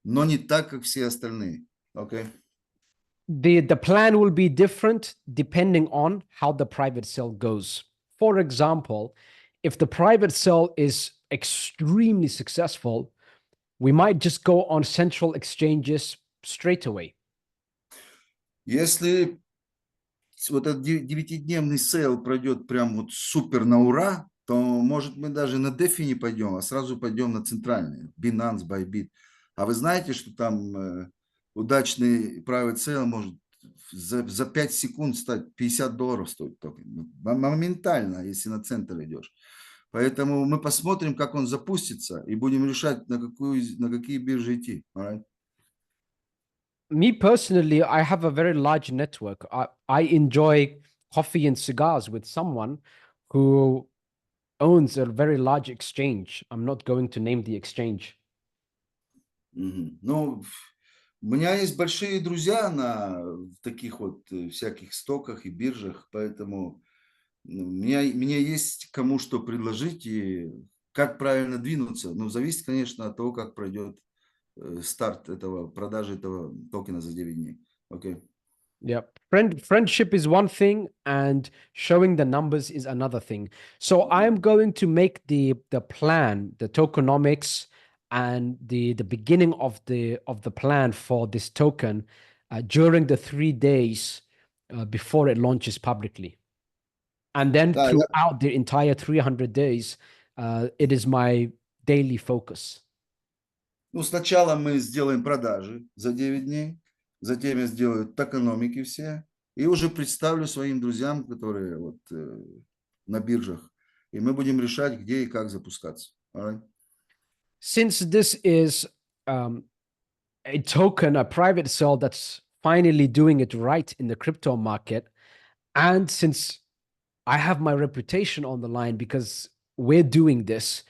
[SPEAKER 1] но не так, как все остальные. Okay?
[SPEAKER 2] The plan will be different depending on how the private sale goes. For example, if the private sale is extremely successful, we might just go on central exchanges straight away.
[SPEAKER 1] Если вот этот девятидневный сейл пройдет прям вот супер на ура, то, может, мы даже на DeFi не пойдем, а сразу пойдем на центральные, Binance, Bybit. А вы знаете, что там удачный private sale может за 5 секунд стать $50 стоит токен. Моментально, если на центр идешь. Поэтому мы посмотрим, как он запустится, и будем решать, на какие биржи идти. Alright?
[SPEAKER 2] Me personally, I have a very large network. I enjoy coffee and cigars with someone who owns a very large exchange. I'm not going to name the exchange.
[SPEAKER 1] Мгм. Ну, у меня есть большие друзья на таких вот всяких стоках и биржах, поэтому мне есть кому что предложить и как правильно двинуться. Ну, зависит, конечно, от того, как пройдет старт этого, продажи этого токена за 9 дней. Окей.
[SPEAKER 2] Yeah. Friendship is one thing and showing the numbers is another thing. So I'm going to make the plan, the tokenomics and the beginning of the plan for this token during the 3 days before it launches publicly. And then
[SPEAKER 1] Да,
[SPEAKER 2] throughout the entire 300 days, it is my daily focus.
[SPEAKER 1] ну, сначала мы сделаем продажи за 9 дней, затем я сделаю токеномики все, и уже представлю своим друзьям, которые вот на биржах, и мы будем решать, где и как запускаться. Alright?
[SPEAKER 2] Since this is a token, a private sale that's finally doing it right in the crypto market, and since I have my reputation on the line because we're doing this,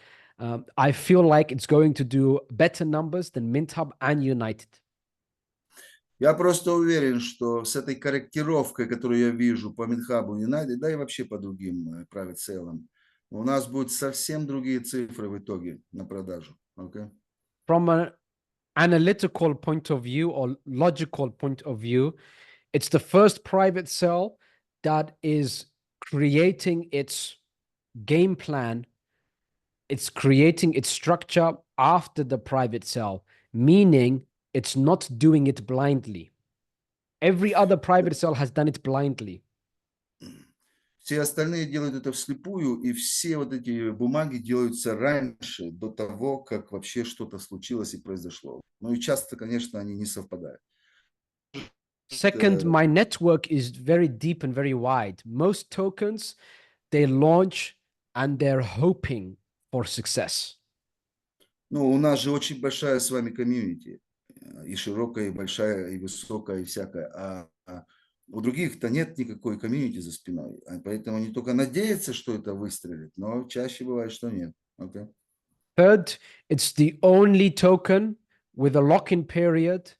[SPEAKER 2] I feel like it's going to do better numbers than MintHub and United.
[SPEAKER 1] Я просто уверен, что с этой корректировкой, которую я вижу по Минхабу United, да и вообще по другим private sale, у нас будут совсем другие цифры в итоге на продажу. Okay?
[SPEAKER 2] From an analytical point of view or logical point of view, it's the first private sale that is creating its game plan, it's creating its structure after the private sale, meaning it's not doing it blindly. Every other private sale has done it blindly.
[SPEAKER 1] Все остальные делают это вслепую, и все вот эти бумаги делаются раньше, до того, как вообще что-то случилось и произошло. Ну и часто, конечно, они не совпадают.
[SPEAKER 2] Second, my network is very deep and very wide. Most tokens, they launch and they're hoping for success.
[SPEAKER 1] Ну, у нас же очень большая с вами комьюнити, и широкая, и большая, и высокая, и всякая. А у других-то нет никакой комьюнити за спиной. Поэтому они только надеются, что это выстрелит, но чаще бывает, что нет. Okay?
[SPEAKER 2] Third, it's the only token with a lock-in period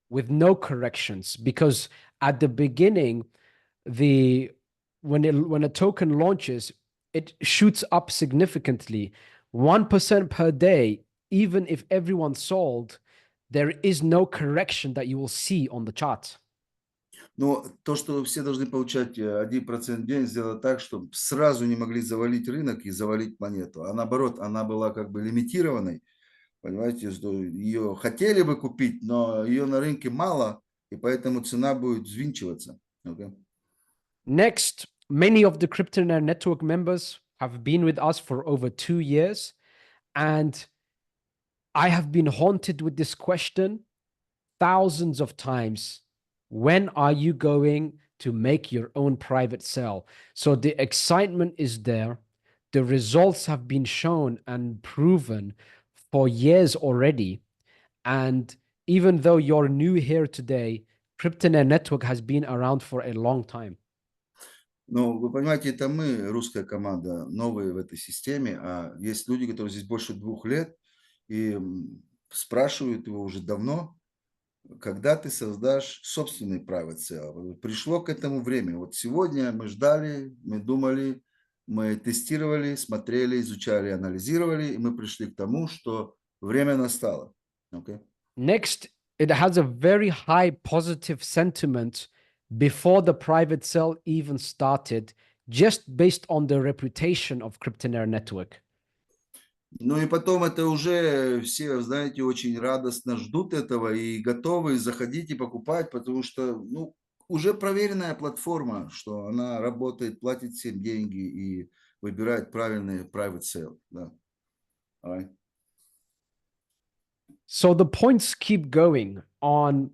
[SPEAKER 2] with no corrections because at the beginning, when a token launches, it shoots up significantly, 1% per day. Even if everyone sold, there is no correction that you will see on the chart.
[SPEAKER 1] Но то, что все должны получать 1% в день, сделать так, чтобы сразу не могли завалить рынок и завалить монету. А наоборот, она была как бы лимитированной. Понимаете, что ее хотели бы купить, но ее на рынке мало, и поэтому цена будет взвинчиваться. Okay?
[SPEAKER 2] Next, many of the Cryptonaire network members have been with us for over 2 years. And I have been haunted with this question thousands of times. When are you going to make your own private sale? So the excitement is there. The results have been shown and proven for years already. And even though you're new here today, Cryptonaire network has been around for a long time.
[SPEAKER 1] Ну, вы понимаете, это мы, русская команда, новые в этой системе, а есть люди, которые здесь больше 2 лет, и спрашивают его уже давно, когда ты создашь собственный private sale. Пришло к этому время. Вот сегодня мы ждали, мы думали, мы тестировали, смотрели, изучали, анализировали, и мы пришли к тому, что время настало. Okay?
[SPEAKER 2] Next, it has a very high positive sentiment before the private sale even started, just based on the reputation of Cryptonaire network.
[SPEAKER 1] Ну и потом это уже все, знаете, очень радостно ждут этого и готовы заходить и покупать, потому что, ну, уже проверенная платформа, что она работает, платит всем деньги и выбирает правильный private sale. Да. Alright.
[SPEAKER 2] So the points keep going on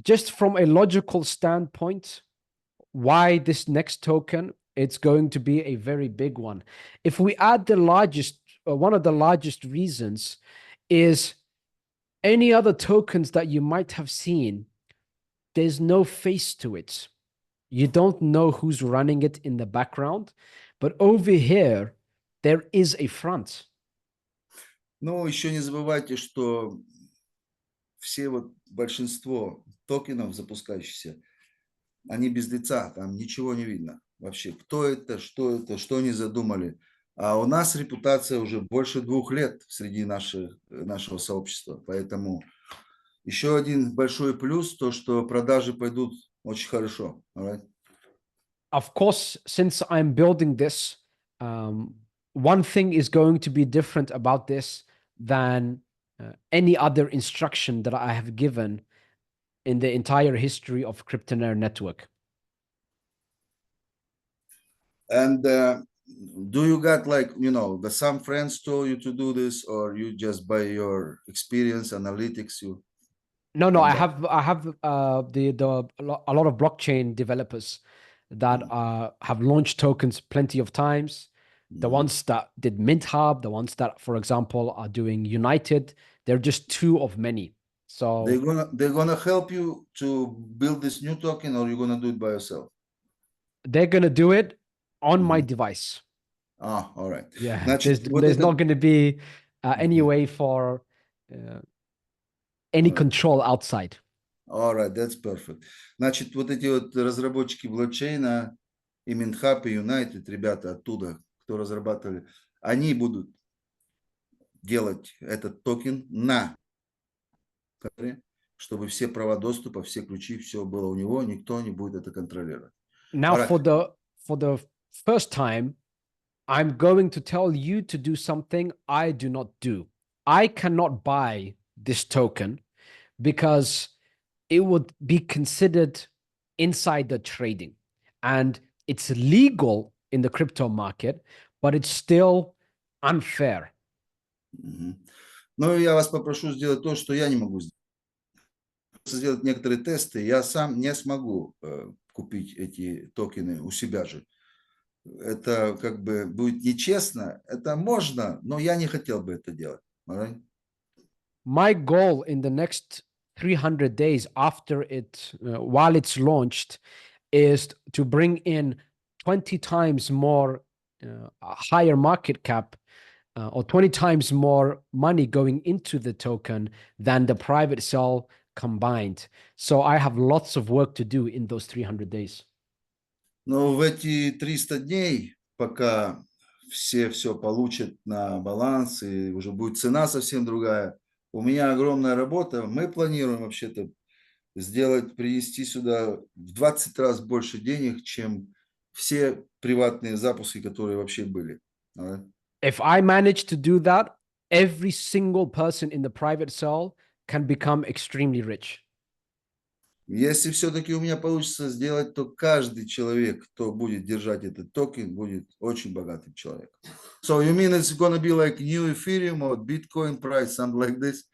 [SPEAKER 2] just from a logical standpoint, why this next token, it's going to be a very big one. If we add the largest, one of the largest reasons is any other tokens that you might have seen, there's no face to it. You don't know who's running it in the background. But over here, there is a front.
[SPEAKER 1] Ну, еще не забывайте, что все вот большинство токенов запускающихся, они без лица, там ничего не видно вообще. Кто это, что они задумали. А у нас репутация уже больше 2 лет среди нашего сообщества. Поэтому еще один большой плюс, то, что продажи пойдут очень хорошо. Alright?
[SPEAKER 2] Of course, since I'm building this, one thing is going to be different about this than any other instruction that I have given in the entire history of Cryptonaire network.
[SPEAKER 1] And do you got like, some friends told you to do this, or you just by your experience, analytics, you
[SPEAKER 2] No,
[SPEAKER 1] come
[SPEAKER 2] I
[SPEAKER 1] back?
[SPEAKER 2] have a lot of blockchain developers that have launched tokens plenty of times. The ones that did Mint Hub, the ones that, for example, are doing United, they're just two of many. So
[SPEAKER 1] They're gonna help you to build this new token, or you're gonna do it by yourself?
[SPEAKER 2] they're gonna do it on my device.
[SPEAKER 1] All right.
[SPEAKER 2] Yeah,
[SPEAKER 1] Значит, вот
[SPEAKER 2] there's not
[SPEAKER 1] этот...
[SPEAKER 2] going to be any way for any control outside.
[SPEAKER 1] All right, that's perfect. Значит, вот эти вот разработчики блокчейна, и Минхаб, и United, ребята оттуда, кто разрабатывали, они будут делать этот токен на компьютере, чтобы все права доступа, все ключи, все было у него, никто не будет это контролировать.
[SPEAKER 2] Now,
[SPEAKER 1] All right.
[SPEAKER 2] for the first time, I'm going to tell you to do something I do not do. I cannot buy this token because it would be considered insider trading. And it's legal in the crypto market, but it's still unfair.
[SPEAKER 1] Ну, я вас попрошу сделать то, что я не могу сделать некоторые тесты. Я сам не смогу купить эти токены у себя же. Это как бы будет нечестно. Это можно, но я не хотел бы это делать. Alright?
[SPEAKER 2] My goal in the next 300 days after it, while it's launched, is to bring in 20 times more higher market cap or 20 times more money going into the token than the private sale combined. So I have lots of work to do in those 300 days.
[SPEAKER 1] Но в эти 300 дней, пока все получат на баланс, и уже будет цена совсем другая, у меня огромная работа. Мы планируем вообще-то принести сюда в 20 раз больше денег, чем все приватные запуски, которые вообще были. Alright?
[SPEAKER 2] If I manage to do that, every single person in the private sale can become extremely rich.
[SPEAKER 1] Если все-таки у меня получится сделать, то каждый человек, кто будет держать этот токен, будет очень богатым человеком. So you mean it's gonna be like new Ethereum or Bitcoin price, something like this?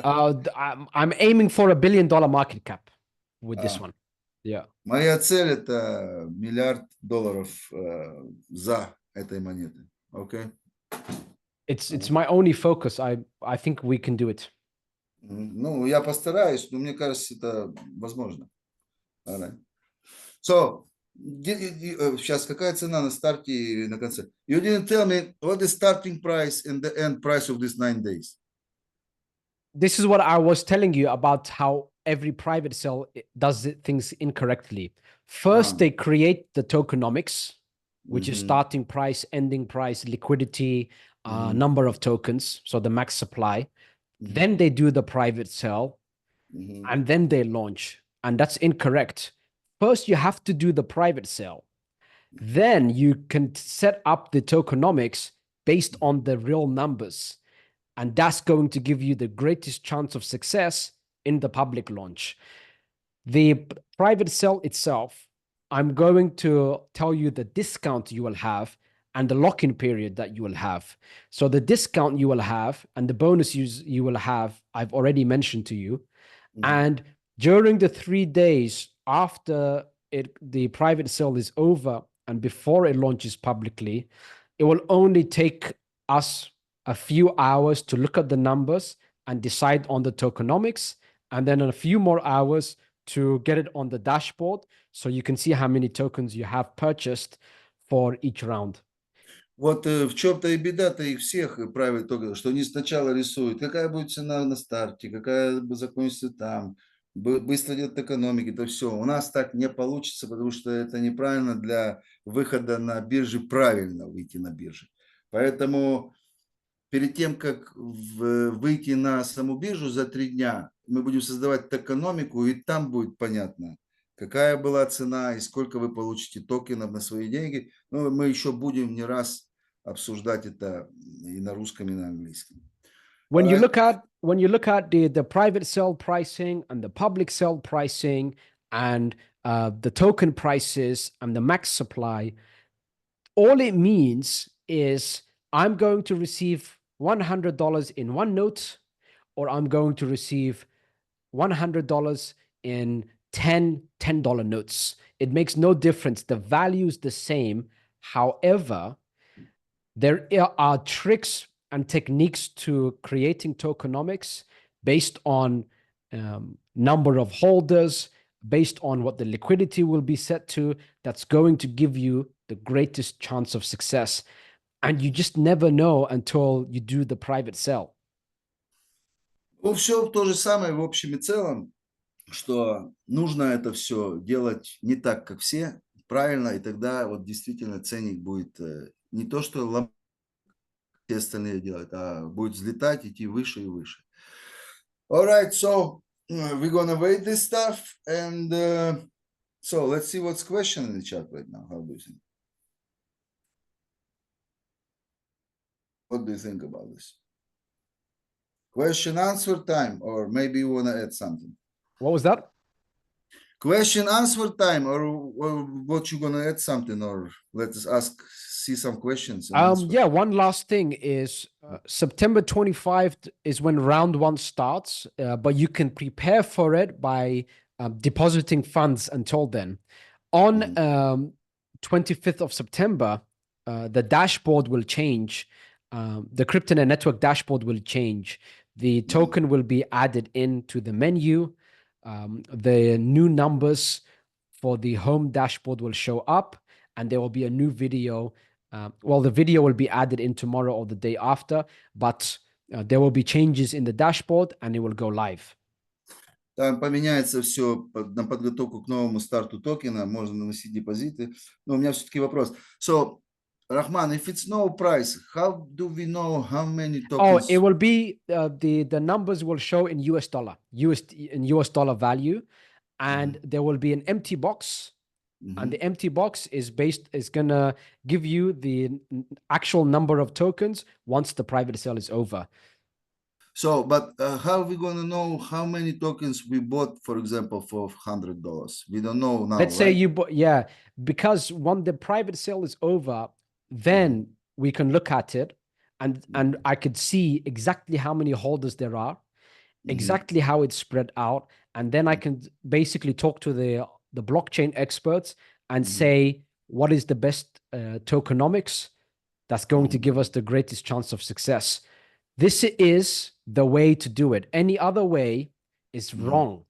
[SPEAKER 2] I'm aiming for $1 billion market cap with this one. Yeah.
[SPEAKER 1] Моя цель это $1 миллиард за этой монетой. Okay?
[SPEAKER 2] It's my only focus. I think we can do it.
[SPEAKER 1] Ну, я постараюсь, но мне кажется, это возможно. All right. So, сейчас какая цена на старте и на конце? You didn't tell me what the starting price and the end price of these 9 days.
[SPEAKER 2] This is what I was telling you about how every private sale does things incorrectly. First, they create the tokenomics, which is starting price, ending price, liquidity, number of tokens, so the max supply. Then they do the private sale, and then they launch. And that's incorrect. First, you have to do the private sale. Then you can set up the tokenomics based on the real numbers. And that's going to give you the greatest chance of success in the public launch. The private sale itself, I'm going to tell you the discount you will have and the lock-in period that you will have. So the discount you will have and the bonus you will have, I've already mentioned to you. And during the 3 days after the private sale is over and before it launches publicly, it will only take us a few hours to look at the numbers and decide on the tokenomics, and then a few more hours to get it on the dashboard so you can see how many tokens you have purchased for each round.
[SPEAKER 1] Вот в чем-то и беда-то их всех, private token, что они сначала рисуют, какая будет цена на старте, какая закончится там, быстро идет экономика, это все. У нас так не получится, потому что это неправильно для выхода на бирже, правильно выйти на бирже. Поэтому перед тем, как выйти на саму биржу за 3 дня, мы будем создавать экономику, и там будет понятно, какая была цена и сколько вы получите токенов на свои деньги. Ну, мы еще будем не раз обсуждать это и на русском, и на английском.
[SPEAKER 2] When you look at the private sale pricing and the public sale pricing and the token prices and the max supply, all it means is I'm going to receive $100 in one note, or I'm going to receive $100 in 10 $10 notes. It makes no difference. The value is the same. However, there are tricks and techniques to creating tokenomics based on number of holders, based on what the liquidity will be set to, that's going to give you the greatest chance of success. And you just never know until you do the private sale.
[SPEAKER 1] Ну, все то же самое в общем и целом, что нужно это все делать не так, как все, правильно, и тогда вот действительно ценник будет не то, что все остальные делают, а будет взлетать, идти выше и выше. All right, so we're gonna wait this stuff, and so let's see what's question in the chat right now. How do you think? What do you think about this? Question answer time, or maybe you wanna add something?
[SPEAKER 2] What was that?
[SPEAKER 1] Question answer time, or what you gonna add something, or let's see some questions.
[SPEAKER 2] Yeah, one last thing is September 25th is when round one starts, but you can prepare for it by depositing funds until then. On 25th of September, the dashboard will change. The Cryptonaire network dashboard will change. The token will be added into the menu. The new numbers for the home dashboard will show up, and there will be a new video. Well, the video will be added in tomorrow or the day after, but there will be changes in the dashboard and it will go live.
[SPEAKER 1] Там поменяется все на подготовку к новому старту токена, можно наносить депозиты. Но у меня все-таки вопрос. So, Rahman, if it's no price, how do we know how many tokens?
[SPEAKER 2] Oh, it will be the numbers will show in US dollar, in US dollar value, and there will be an empty box. And the empty box is gonna give you the actual number of tokens once the private sale is over.
[SPEAKER 1] So, but how are we gonna know how many tokens we bought, for example, for $100? We don't know now.
[SPEAKER 2] Let's say you bought, yeah, because when the private sale is over, then we can look at it, and I could see exactly how many holders there are, exactly how it's spread out, and then I can basically talk to the blockchain experts and say what is the best tokenomics that's going to give us the greatest chance of success. This is the way to do it. Any other way is wrong.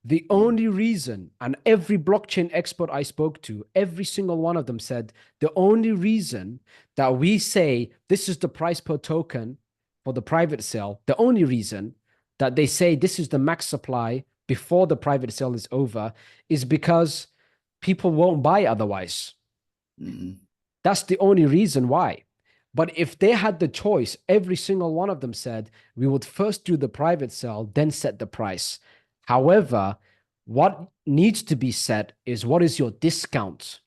[SPEAKER 2] The only reason, and every blockchain expert I spoke to, every single one of them said, the only reason that we say this is the price per token for the private sale, the only reason that they say this is the max supply before the private sale is over is because people won't buy otherwise. That's the only reason why. But if they had the choice, every single one of them said, we would first do the private sale, then set the price. However, what needs to be set is what is your discount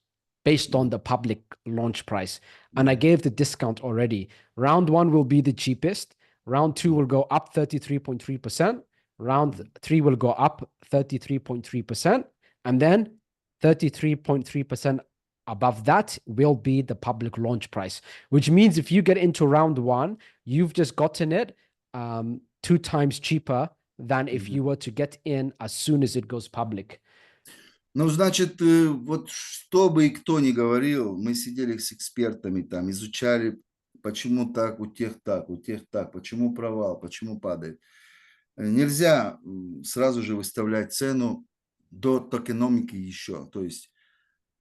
[SPEAKER 2] based on the public launch price. And I gave the discount already. Round one will be the cheapest. Round two will go up 33.3%. Round three will go up 33.3%. And then 33.3% above that will be the public launch price, which means if you get into round one, you've just gotten it 2 times cheaper than if you were to get in as soon as it goes public.
[SPEAKER 1] Ну, значит, вот что бы и кто ни говорил, мы сидели с экспертами там, изучали, почему так, у тех так, у тех так, почему провал, почему падает. Нельзя сразу же выставлять цену до токеномики еще. То есть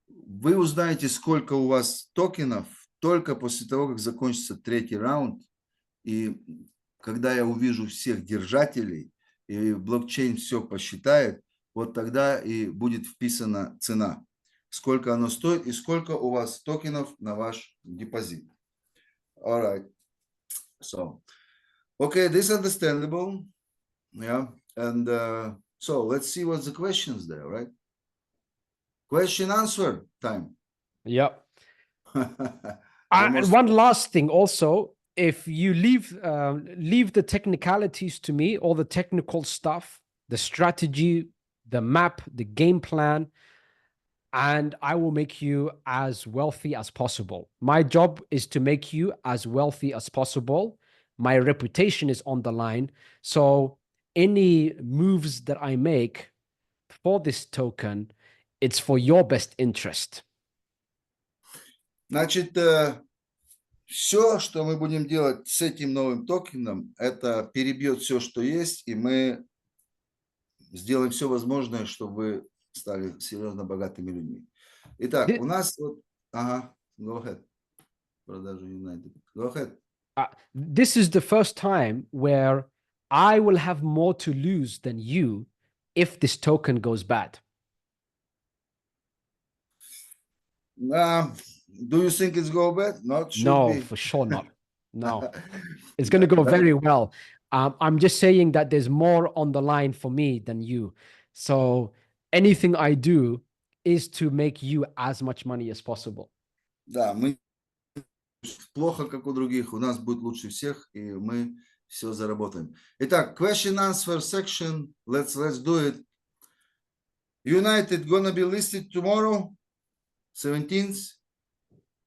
[SPEAKER 1] вы узнаете, сколько у вас токенов только после того, как закончится третий раунд. И когда я увижу всех держателей, и блокчейн все посчитает, вот тогда и будет вписана цена. Сколько оно стоит и сколько у вас токенов на ваш депозит. All right. So, okay, this is understandable. Yeah. And so let's see what's the questions there, right? Question answer time.
[SPEAKER 2] Yep. And one last thing also, if you leave the technicalities to me, all the technical stuff, the strategy, the map, the game plan, and I will make you as wealthy as possible. My job is to make you as wealthy as possible. My reputation is on the line. So any moves that I make for this token, it's for your best interest.
[SPEAKER 1] Значит, все, что мы будем делать с этим новым токеном, это перебьет все, что есть, и мы сделаем все возможное, чтобы вы стали серьезно богатыми людьми. Итак, у нас вот... Ага, go ahead. Продажу United. Go ahead.
[SPEAKER 2] This is the first time where I will have more to lose than you if this token goes bad.
[SPEAKER 1] Do you think it's go bad? Not should
[SPEAKER 2] No,
[SPEAKER 1] be.
[SPEAKER 2] for sure not. No, it's going to go very well. I'm just saying that there's more on the line for me than you. So anything I do is to make you as much money as possible.
[SPEAKER 1] Да, мы плохо, как у других, у нас будет лучше всех, и мы все заработаем. Итак, question answer section. Let's do it. United gonna be listed tomorrow, 17th.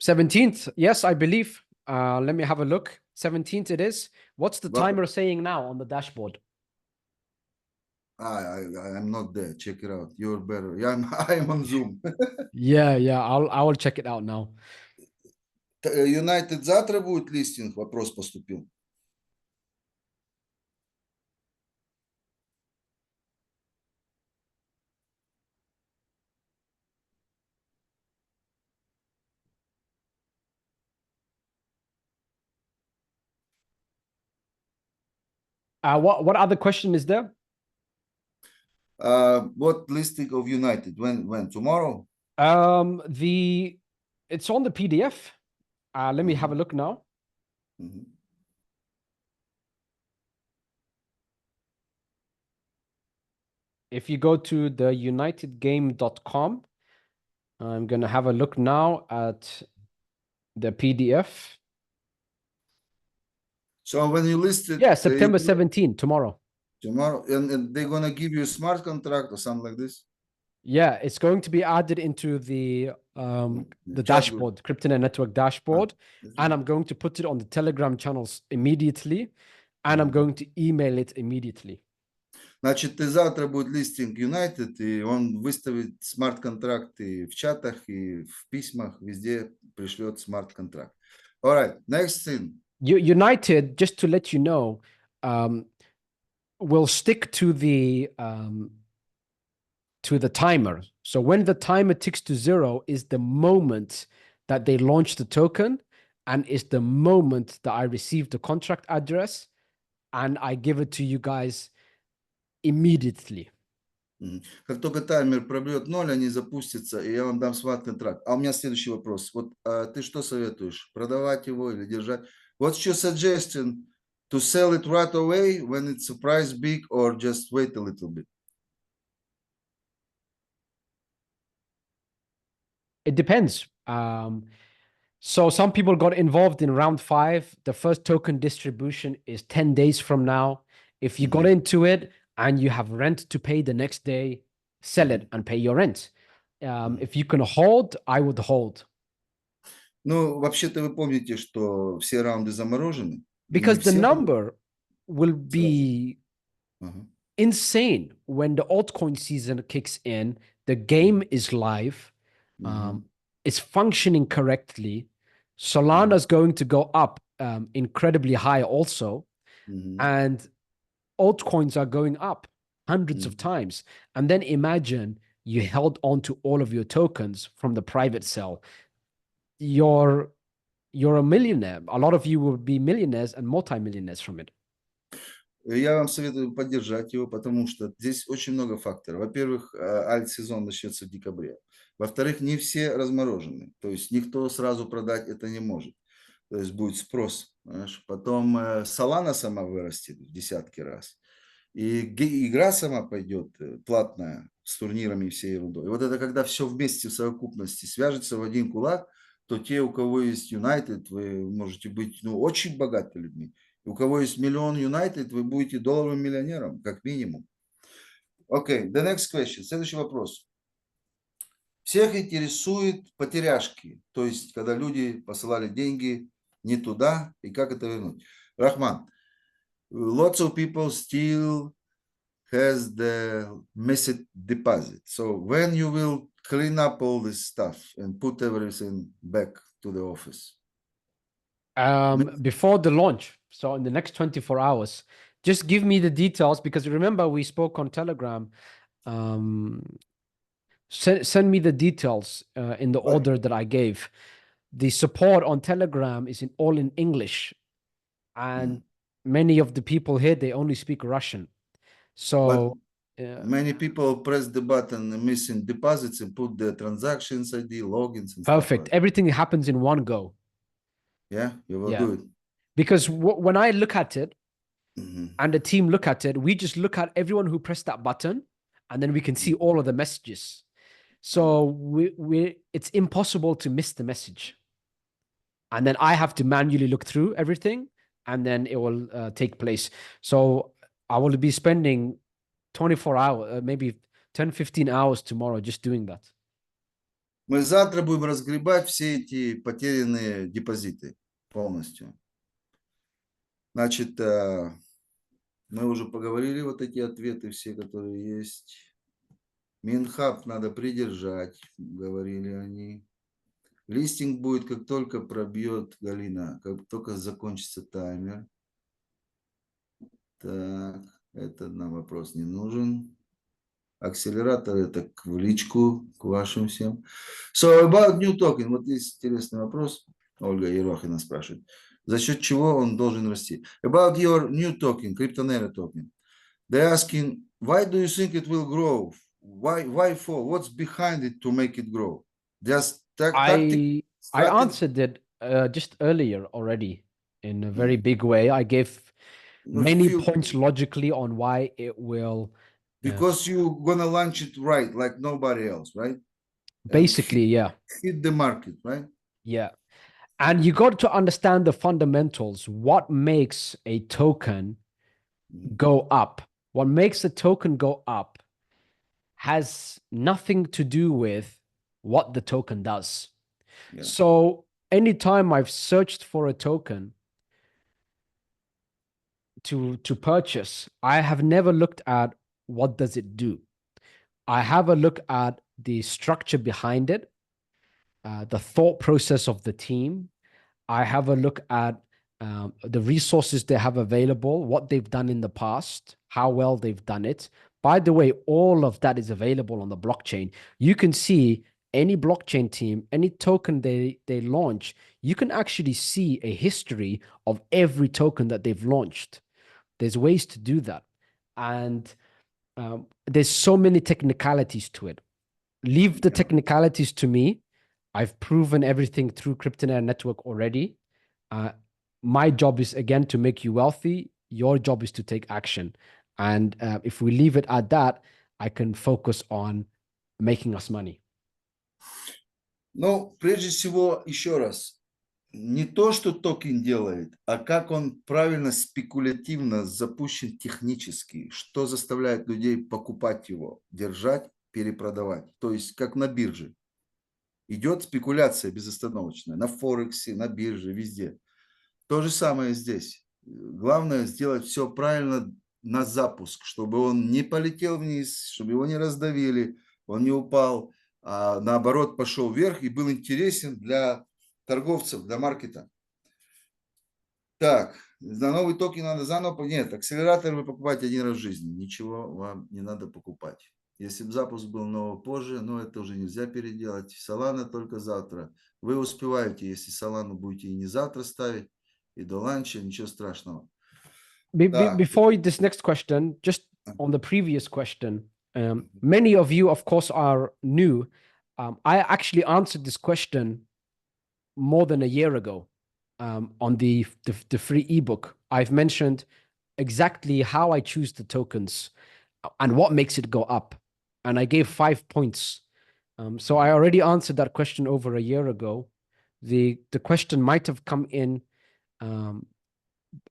[SPEAKER 2] 17th, yes, I believe. Let me have a look. 17th it is. What's the timer saying now on the dashboard?
[SPEAKER 1] I'm not there. Check it out. You're better. Yeah, I'm on Zoom.
[SPEAKER 2] Yeah, I will check it out now.
[SPEAKER 1] United завтра будет листинг? Вопрос поступил.
[SPEAKER 2] What other question is there?
[SPEAKER 1] What listing of United? When? Tomorrow?
[SPEAKER 2] It's on the PDF. Let me have a look now. If you go to the unitedgame.com, I'm going to have a look now at the PDF.
[SPEAKER 1] So when you listed...
[SPEAKER 2] Yeah, September 17, tomorrow.
[SPEAKER 1] Tomorrow, and they're going to give you a smart contract or something like this?
[SPEAKER 2] Yeah, it's going to be added into the dashboard, Cryptonaire network dashboard. And I'm going to put it on the Telegram channels immediately. And I'm going to email it immediately.
[SPEAKER 1] Значит, ты завтра будет листинг United, и он выставит смарт-контракт и в чатах, и в письмах, везде пришлет смарт-контракт. All right, next thing.
[SPEAKER 2] United, just to let you know, will stick to the timer. So when the timer ticks to 0 is the moment that they launch the token, and is the moment that I receive the contract address, and I give it to you guys immediately.
[SPEAKER 1] Как только таймер пробьет 0, они запустятся, и я вам дам смарт-контракт. А у меня следующий вопрос. Вот ты что советуешь? Продавать его или держать? What's your suggestion? To sell it right away when it's a price big, or just wait a little bit?
[SPEAKER 2] It depends. So some people got involved in round 5. The first token distribution is 10 days from now. If you got into it and you have rent to pay the next day, sell it and pay your rent. If you can hold, I would hold.
[SPEAKER 1] Ну, вообще-то вы помните, что все раунды заморожены. Не
[SPEAKER 2] Because the
[SPEAKER 1] все.
[SPEAKER 2] number will be insane when the altcoin season kicks in. The game is live. It's functioning correctly. Solana's going to go up incredibly high also. And altcoins are going up hundreds of times. And then imagine you held on to all of your tokens from the private sale. You're a millionaire. A lot of you will be millionaires and multimillionaires from it.
[SPEAKER 1] Я вам советую поддержать его, потому что здесь очень много факторов. Во-первых, альт-сезон начнется в декабре. Во-вторых, не все разморожены. То есть никто сразу продать это не может. То есть будет спрос. Понимаешь? Потом Solana сама вырастет в десятки раз. И игра сама пойдет платная с турнирами и всей ерундой. И вот это когда все вместе в совокупности свяжется в один кулак, то те, у кого есть United, вы можете быть очень богатыми людьми. И у кого есть миллион United, вы будете долларовым миллионером, как минимум. Окей, the next question. Следующий вопрос. Всех интересует потеряшки. То есть, когда люди посылали деньги не туда, и как это вернуть. Рахман, lots of people still has the missed deposit. So when you will clean up all this stuff and put everything back to the office?
[SPEAKER 2] Before the launch, so in the next 24 hours, just give me the details, because remember we spoke on Telegram. Send me the details in the order that I gave. The support on Telegram is all in English, and many of the people here, they only speak Russian. So
[SPEAKER 1] many people press the button missing deposits and put the transactions ID, logins, and
[SPEAKER 2] perfect.
[SPEAKER 1] stuff.
[SPEAKER 2] Everything happens in one go.
[SPEAKER 1] Yeah, you will do it.
[SPEAKER 2] Because when I look at it and the team look at it, we just look at everyone who pressed that button, and then we can see all of the messages. So it's impossible to miss the message. And then I have to manually look through everything, and then it will take place. So I will be spending 24 hours, maybe 10, 15 hours tomorrow just doing that.
[SPEAKER 1] Мы завтра будем разгребать все эти потерянные депозиты полностью. Значит, мы уже поговорили, вот эти ответы все, которые есть. Минхаб надо придержать, говорили они. Листинг будет, как только пробьет, Галина, как только закончится таймер. Так, этот нам вопрос не нужен. Акселератор это в личку, к вашим всем. So, about new token. Вот есть интересный вопрос. Ольга Ерохина спрашивает. За счет чего он должен расти? About your new token, Cryptonaire token. They're asking, why do you think it will grow? Why for? What's behind it to make it grow? Just
[SPEAKER 2] I answered it just earlier already in a very big way. I gave many points logically on why it will.
[SPEAKER 1] Because you're gonna launch it right, like nobody else, right?
[SPEAKER 2] Basically, yeah.
[SPEAKER 1] Hit the market, right?
[SPEAKER 2] Yeah. And you got to understand the fundamentals. What makes a token go up? What makes a token go up has nothing to do with what the token does. Yeah. So anytime I've searched for a token to purchase, I have never looked at what does it do. I have a look at the structure behind it, the thought process of the team. I have a look at the resources they have available, what they've done in the past, how well they've done it. By the way, all of that is available on the blockchain. You can see any blockchain team, any token they launch, you can actually see a history of every token that they've launched. There's ways to do that. And there's so many technicalities to it. Leave the
[SPEAKER 1] Yeah.
[SPEAKER 2] technicalities to me. I've proven everything through Cryptonaire network already. My job is, again, to make you wealthy. Your job is to take action. And if we leave it at that, I can focus on making us money.
[SPEAKER 1] Ну, прежде всего, еще раз, не то, что токен делает, а как он правильно спекулятивно запущен технически, что заставляет людей покупать его, держать, перепродавать. То есть как на бирже. Идет спекуляция безостановочная на Форексе, на бирже, везде. То же самое здесь. Главное сделать все правильно на запуск, чтобы он не полетел вниз, чтобы его не раздавили, он не упал, а наоборот пошел вверх и был интересен для торговцев, для маркета. Так, на новый токен надо заново... Нет, акселератор вы покупаете один раз в жизни, ничего вам не надо покупать. Если бы запуск был нового позже, но это уже нельзя переделать. Solana только завтра. Вы успеваете, если Solana будете и не завтра ставить, и до ланча, ничего страшного.
[SPEAKER 2] Before this next question, just on the previous question, many of you, of course, are new. I actually answered this question more than a year ago on the free ebook. I've mentioned exactly how I choose the tokens and what makes it go up. And I gave 5 points. So I already answered that question over a year ago. The question might have come in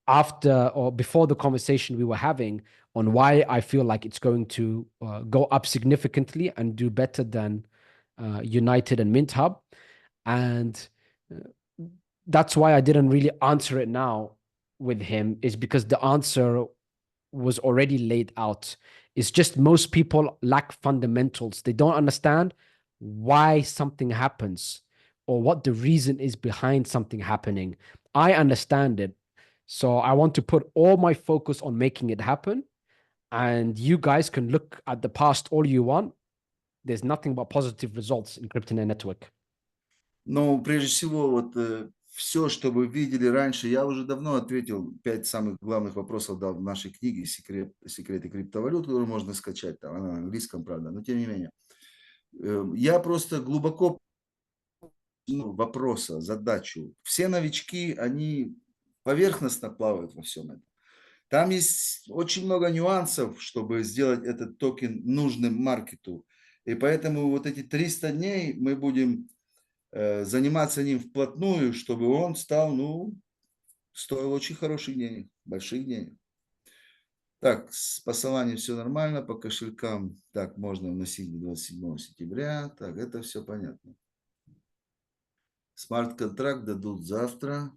[SPEAKER 2] after or before the conversation we were having on why I feel like it's going to go up significantly and do better than United and Mint Hub. And that's why I didn't really answer it now with him, is because the answer was already laid out. It's just most people lack fundamentals. They don't understand why something happens or what the reason is behind something happening. I understand it. So I want to put all my focus on making it happen. And you guys can look at the past all you want. There's nothing but positive results in Cryptonaire network.
[SPEAKER 1] Ну, прежде всего, вот все, что вы видели раньше, я уже давно ответил 5 самых главных вопросов дал в нашей книге «Секреты криптовалют», которую можно скачать, там, она на английском, правда, но тем не менее. Я просто глубоко вопроса, задачу. Все новички, они поверхностно плавают во всем этом. Там есть очень много нюансов, чтобы сделать этот токен нужным маркету. И поэтому вот эти 300 дней мы будем заниматься ним вплотную, чтобы он стал, ну, стоил очень хороших денег, больших денег. Так, по Solana все нормально, по кошелькам, так, можно вносить до 27 сентября, так, это все понятно. Смарт-контракт дадут завтра.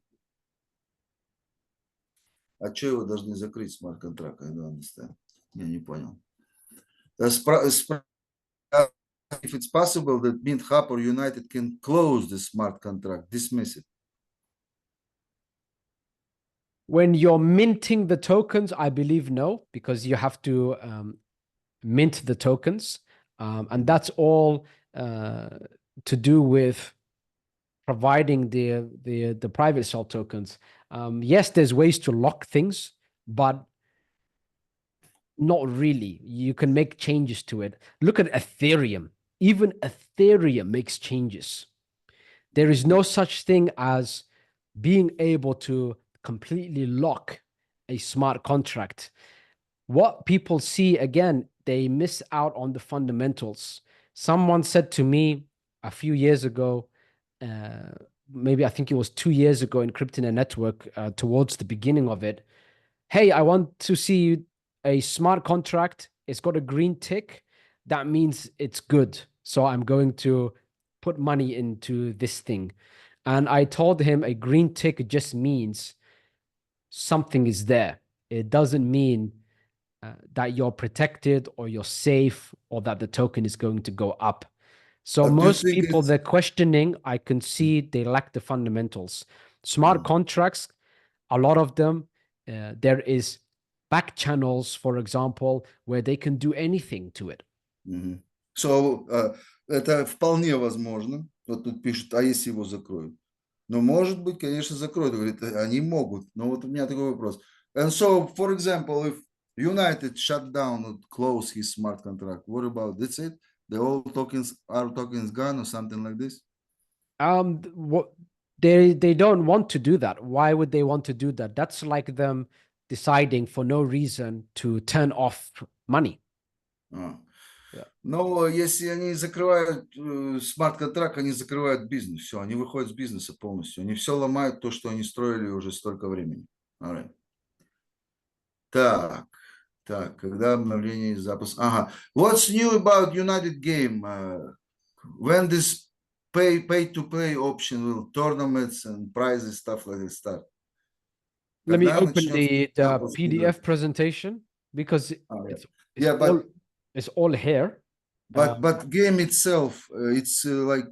[SPEAKER 1] А что его должны закрыть, смарт-контракт? Я не понял. If it's possible that Mint Hub or United can close the smart contract, dismiss it.
[SPEAKER 2] When you're minting the tokens, I believe no, because you have to mint the tokens. And that's all to do with providing the private shell tokens. Yes, there's ways to lock things, but not really. You can make changes to it. Look at Ethereum. Even Ethereum makes changes. There is no such thing as being able to completely lock a smart contract. What people see, again, they miss out on the fundamentals. Someone said to me a few years ago, maybe I think it was 2 years ago in Cryptonaire network, towards the beginning of it, hey, I want to see a smart contract. It's got a green tick. That means it's good. So I'm going to put money into this thing. And I told him a green tick just means something is there. It doesn't mean that you're protected or you're safe or that the token is going to go up. So most people, they're questioning, I can see they lack the fundamentals. Smart contracts a lot of them, there is back channels, for example, where they can do anything to it.
[SPEAKER 1] So, это вполне возможно. Вот тут пишут, а если его закроют? Ну, может быть, конечно, закроют. Говорит, они могут. Но вот у меня такой вопрос. And so, for example, if United shut down or close his smart contract, what about, that's it? The all tokens are tokens gone or something like this?
[SPEAKER 2] What they don't want to do that. Why would they want to do that? That's like them deciding for no reason to turn off money.
[SPEAKER 1] А.
[SPEAKER 2] Yeah.
[SPEAKER 1] Но если они закрывают смарт-контракт, они закрывают бизнес. Все, они выходят с бизнеса полностью. Они все ломают, то, что они строили уже столько времени. Alright. Так, когда обновление и запуск? Ага. What's new about United Game? When this pay-to-play option will tournaments and prizes, stuff like that start?
[SPEAKER 2] Let me
[SPEAKER 1] Когда
[SPEAKER 2] open
[SPEAKER 1] начнется
[SPEAKER 2] the
[SPEAKER 1] запуск игры?
[SPEAKER 2] PDF presentation because
[SPEAKER 1] Alright.
[SPEAKER 2] it's
[SPEAKER 1] Yeah,
[SPEAKER 2] it's all here.
[SPEAKER 1] but game itself, it's like,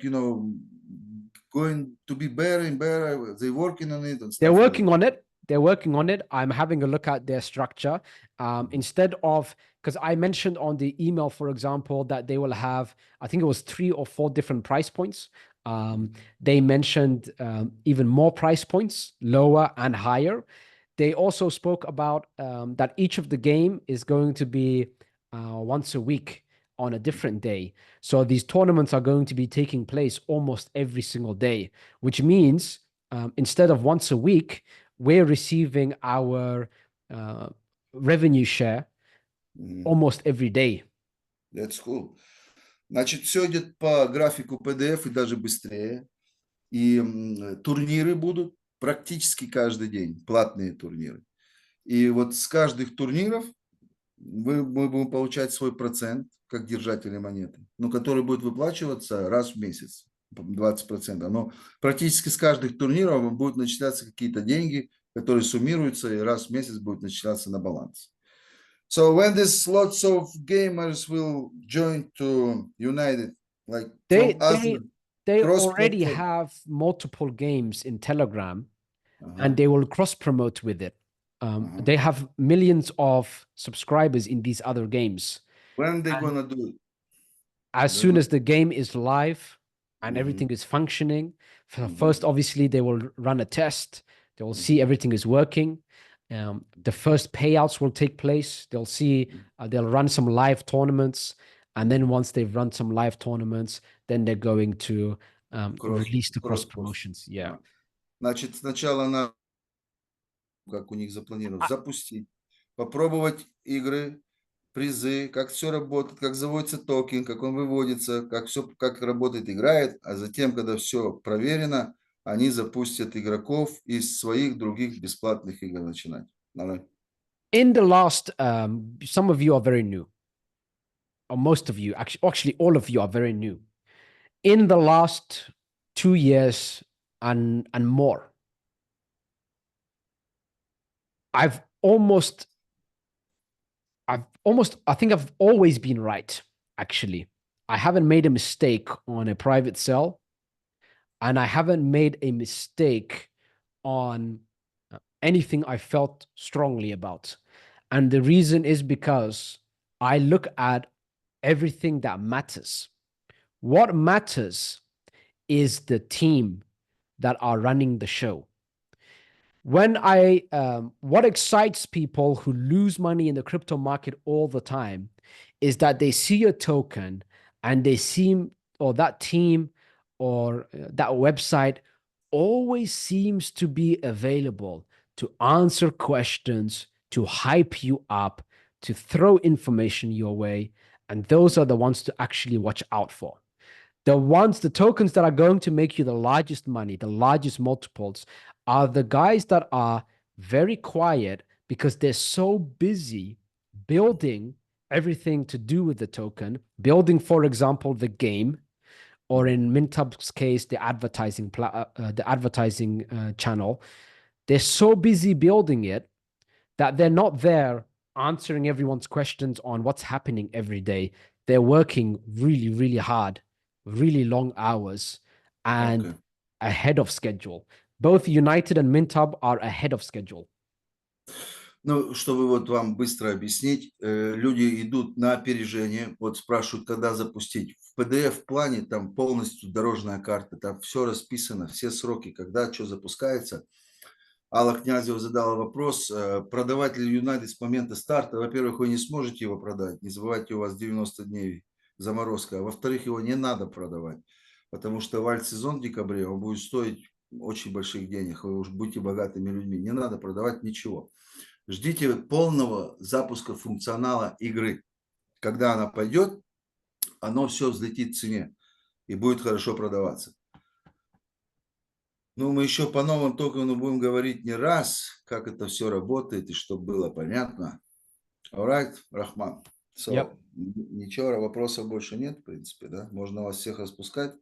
[SPEAKER 1] going to be better and better. They're working on it and stuff.
[SPEAKER 2] They're working on it. They're working on it. I'm having a look at their structure. Instead of, because I mentioned on the email, for example, that they will have, I think it was 3 or 4 different price points. They mentioned even more price points, lower and higher. They also spoke about that each of the game is going to be once a week on a different day. So these tournaments are going to be taking place almost every single day, which means instead of once a week, we're receiving our revenue share almost every day.
[SPEAKER 1] That's cool. Значит, все идет по графику PDF и даже быстрее. И турниры будут практически каждый день, платные турниры. И вот с каждых турниров мы будем получать свой процент, как держатели монеты, но который будет выплачиваться раз в месяц, 20%. Но практически с каждых турниров будут начисляться какие-то деньги, которые суммируются, и раз в месяц будут начисляться на баланс. So when this lots of gamers will join to United, like from other
[SPEAKER 2] they
[SPEAKER 1] cross
[SPEAKER 2] already
[SPEAKER 1] platform.
[SPEAKER 2] have multiple games in Telegram, and they will cross promote with it. They have millions of subscribers in these other games.
[SPEAKER 1] When they gonna do it?
[SPEAKER 2] As soon as the game is live and everything is functioning, first, obviously, they will run a test. They will see everything is working. The first payouts will take place. They'll see, they'll run some live tournaments. And then once they've run some live tournaments, then they're going to release the cross promotions. Yeah.
[SPEAKER 1] Значит, сначала надо, как у них запланировано, запустить, попробовать игры, призы, как все работает, как заводится токен, как он выводится, как работает, играет, а затем, когда все проверено, они запустят игроков из своих других бесплатных игр начинать.
[SPEAKER 2] In the last, some of you are very new, or most of you, actually all of you are very new. In the last 2 years and more, I think I've always been right, actually. I haven't made a mistake on a private sell, and I haven't made a mistake on anything I felt strongly about. And the reason is because I look at everything that matters. What matters is the team that are running the show. What excites people who lose money in the crypto market all the time is that they see a token and they seem, or that team or that website always seems to be available to answer questions, to hype you up, to throw information your way. And those are the ones to actually watch out for. The tokens that are going to make you the largest money, the largest multiples, are the guys that are very quiet because they're so busy building everything to do with the token, building, for example, the game, or in Mintup's case, the advertising channel. They're so busy building it that they're not there answering everyone's questions on what's happening every day. They're working really, really hard, really long hours, and ahead of schedule. Both United and MintHub are ahead of schedule.
[SPEAKER 1] Ну, чтобы вот вам быстро объяснить, люди идут на опережение, вот спрашивают, когда запустить. В PDF-плане там полностью дорожная карта, там все расписано, все сроки, когда что запускается. Алла Князева задала вопрос, продавать ли Юнайтед с момента старта. Во-первых, вы не сможете его продать, не забывайте, у вас 90 дней заморозка. А во-вторых, его не надо продавать, потому что вальд-сезон в декабре, он будет стоить очень больших денег, вы уж будете богатыми людьми. Не надо продавать ничего. Ждите полного запуска функционала игры. Когда она пойдет, оно все взлетит в цене и будет хорошо продаваться. Ну, мы еще по новым токенам будем говорить не раз, как это все работает и чтобы было понятно. Alright, Рахман.
[SPEAKER 2] Yep.
[SPEAKER 1] Ничего, вопросов больше нет, в принципе, да? Можно вас всех распускать,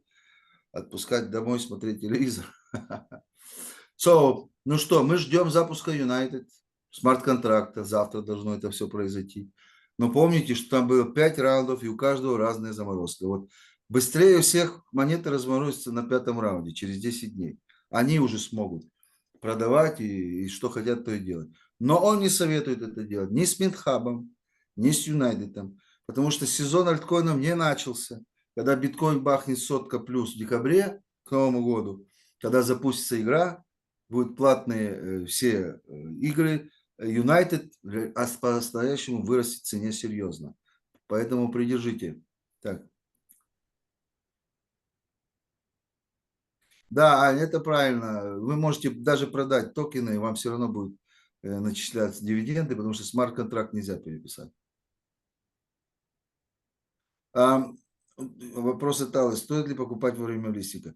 [SPEAKER 1] отпускать домой, смотреть телевизор. Ну что, мы ждем запуска United, смарт-контракта. Завтра должно это все произойти. Но помните, что там было 5 раундов, и у каждого разная заморозка. Вот быстрее всех монеты разморозятся на 5-м раунде, через 10 дней. Они уже смогут продавать и что хотят, то и делать. Но он не советует это делать ни с Минтхабом, ни с Юнайтедом, потому что сезон альткоинов не начался. Когда биткоин бахнет 100 плюс в декабре к Новому году, когда запустится игра, будут платные все игры, Юнайтед по-настоящему вырастет в цене серьезно. Поэтому придержите. Так. Да, Ань, это правильно. Вы можете даже продать токены, и вам все равно будут начисляться дивиденды, потому что смарт-контракт нельзя переписать. Вопрос от Аллы. Стоит ли покупать во время листинга?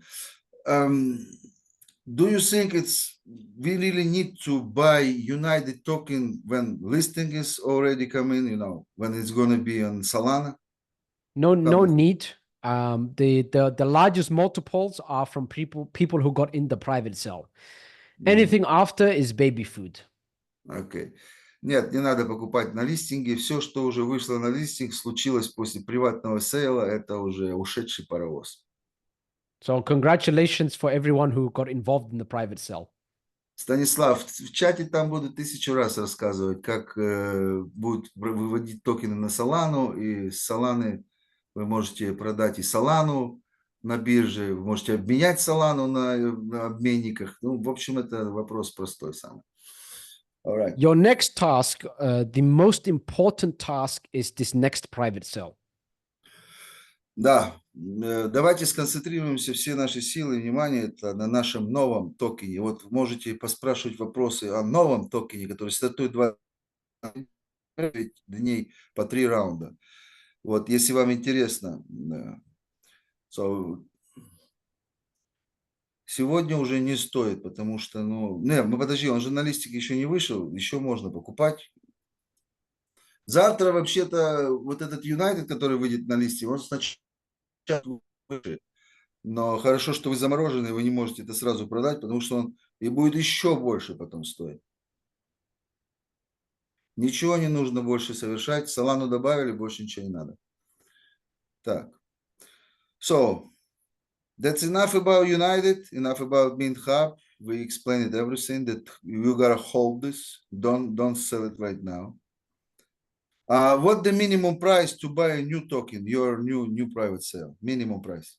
[SPEAKER 1] Do you think we really need to buy United token when listing is already coming, when it's going to be on Solana?
[SPEAKER 2] No need. The largest multiples are from people who got in the private sale. Anything after is baby food.
[SPEAKER 1] Окей. Нет, не надо покупать на листинге. Все, что уже вышло на листинг, случилось после приватного сейла, это уже ушедший паровоз.
[SPEAKER 2] So congratulations for everyone who got involved in the private sale.
[SPEAKER 1] Станислав, в чате там будут 1000 раз рассказывать, как будут выводить токены на Солану, и с Соланы вы можете продать и Солану на бирже, вы можете обменять Солану на обменниках. Ну, в общем, это вопрос простой самый. Right.
[SPEAKER 2] Your next task, the most important task is this next private sale.
[SPEAKER 1] Да, давайте сконцентрируемся все наши силы и внимание это на нашем новом токене. Вот можете поспрашивать вопросы о новом токене, который стартует 29 дней по 3 раунда. Вот, если вам интересно. Сегодня уже не стоит, потому что, подожди, он же на листик еще не вышел, еще можно покупать. Завтра вообще-то вот этот United, который выйдет на листик, он сначала выше. Но хорошо, что вы заморожены, вы не можете это сразу продать, потому что он и будет еще больше потом стоить. Ничего не нужно больше совершать. Солану добавили, больше ничего не надо. Так. So, that's enough about United, enough about Mint Hub. We explained everything that you gotta hold this. Don't sell it right now. What the minimum price to buy a new token, your new private sale? Minimum price.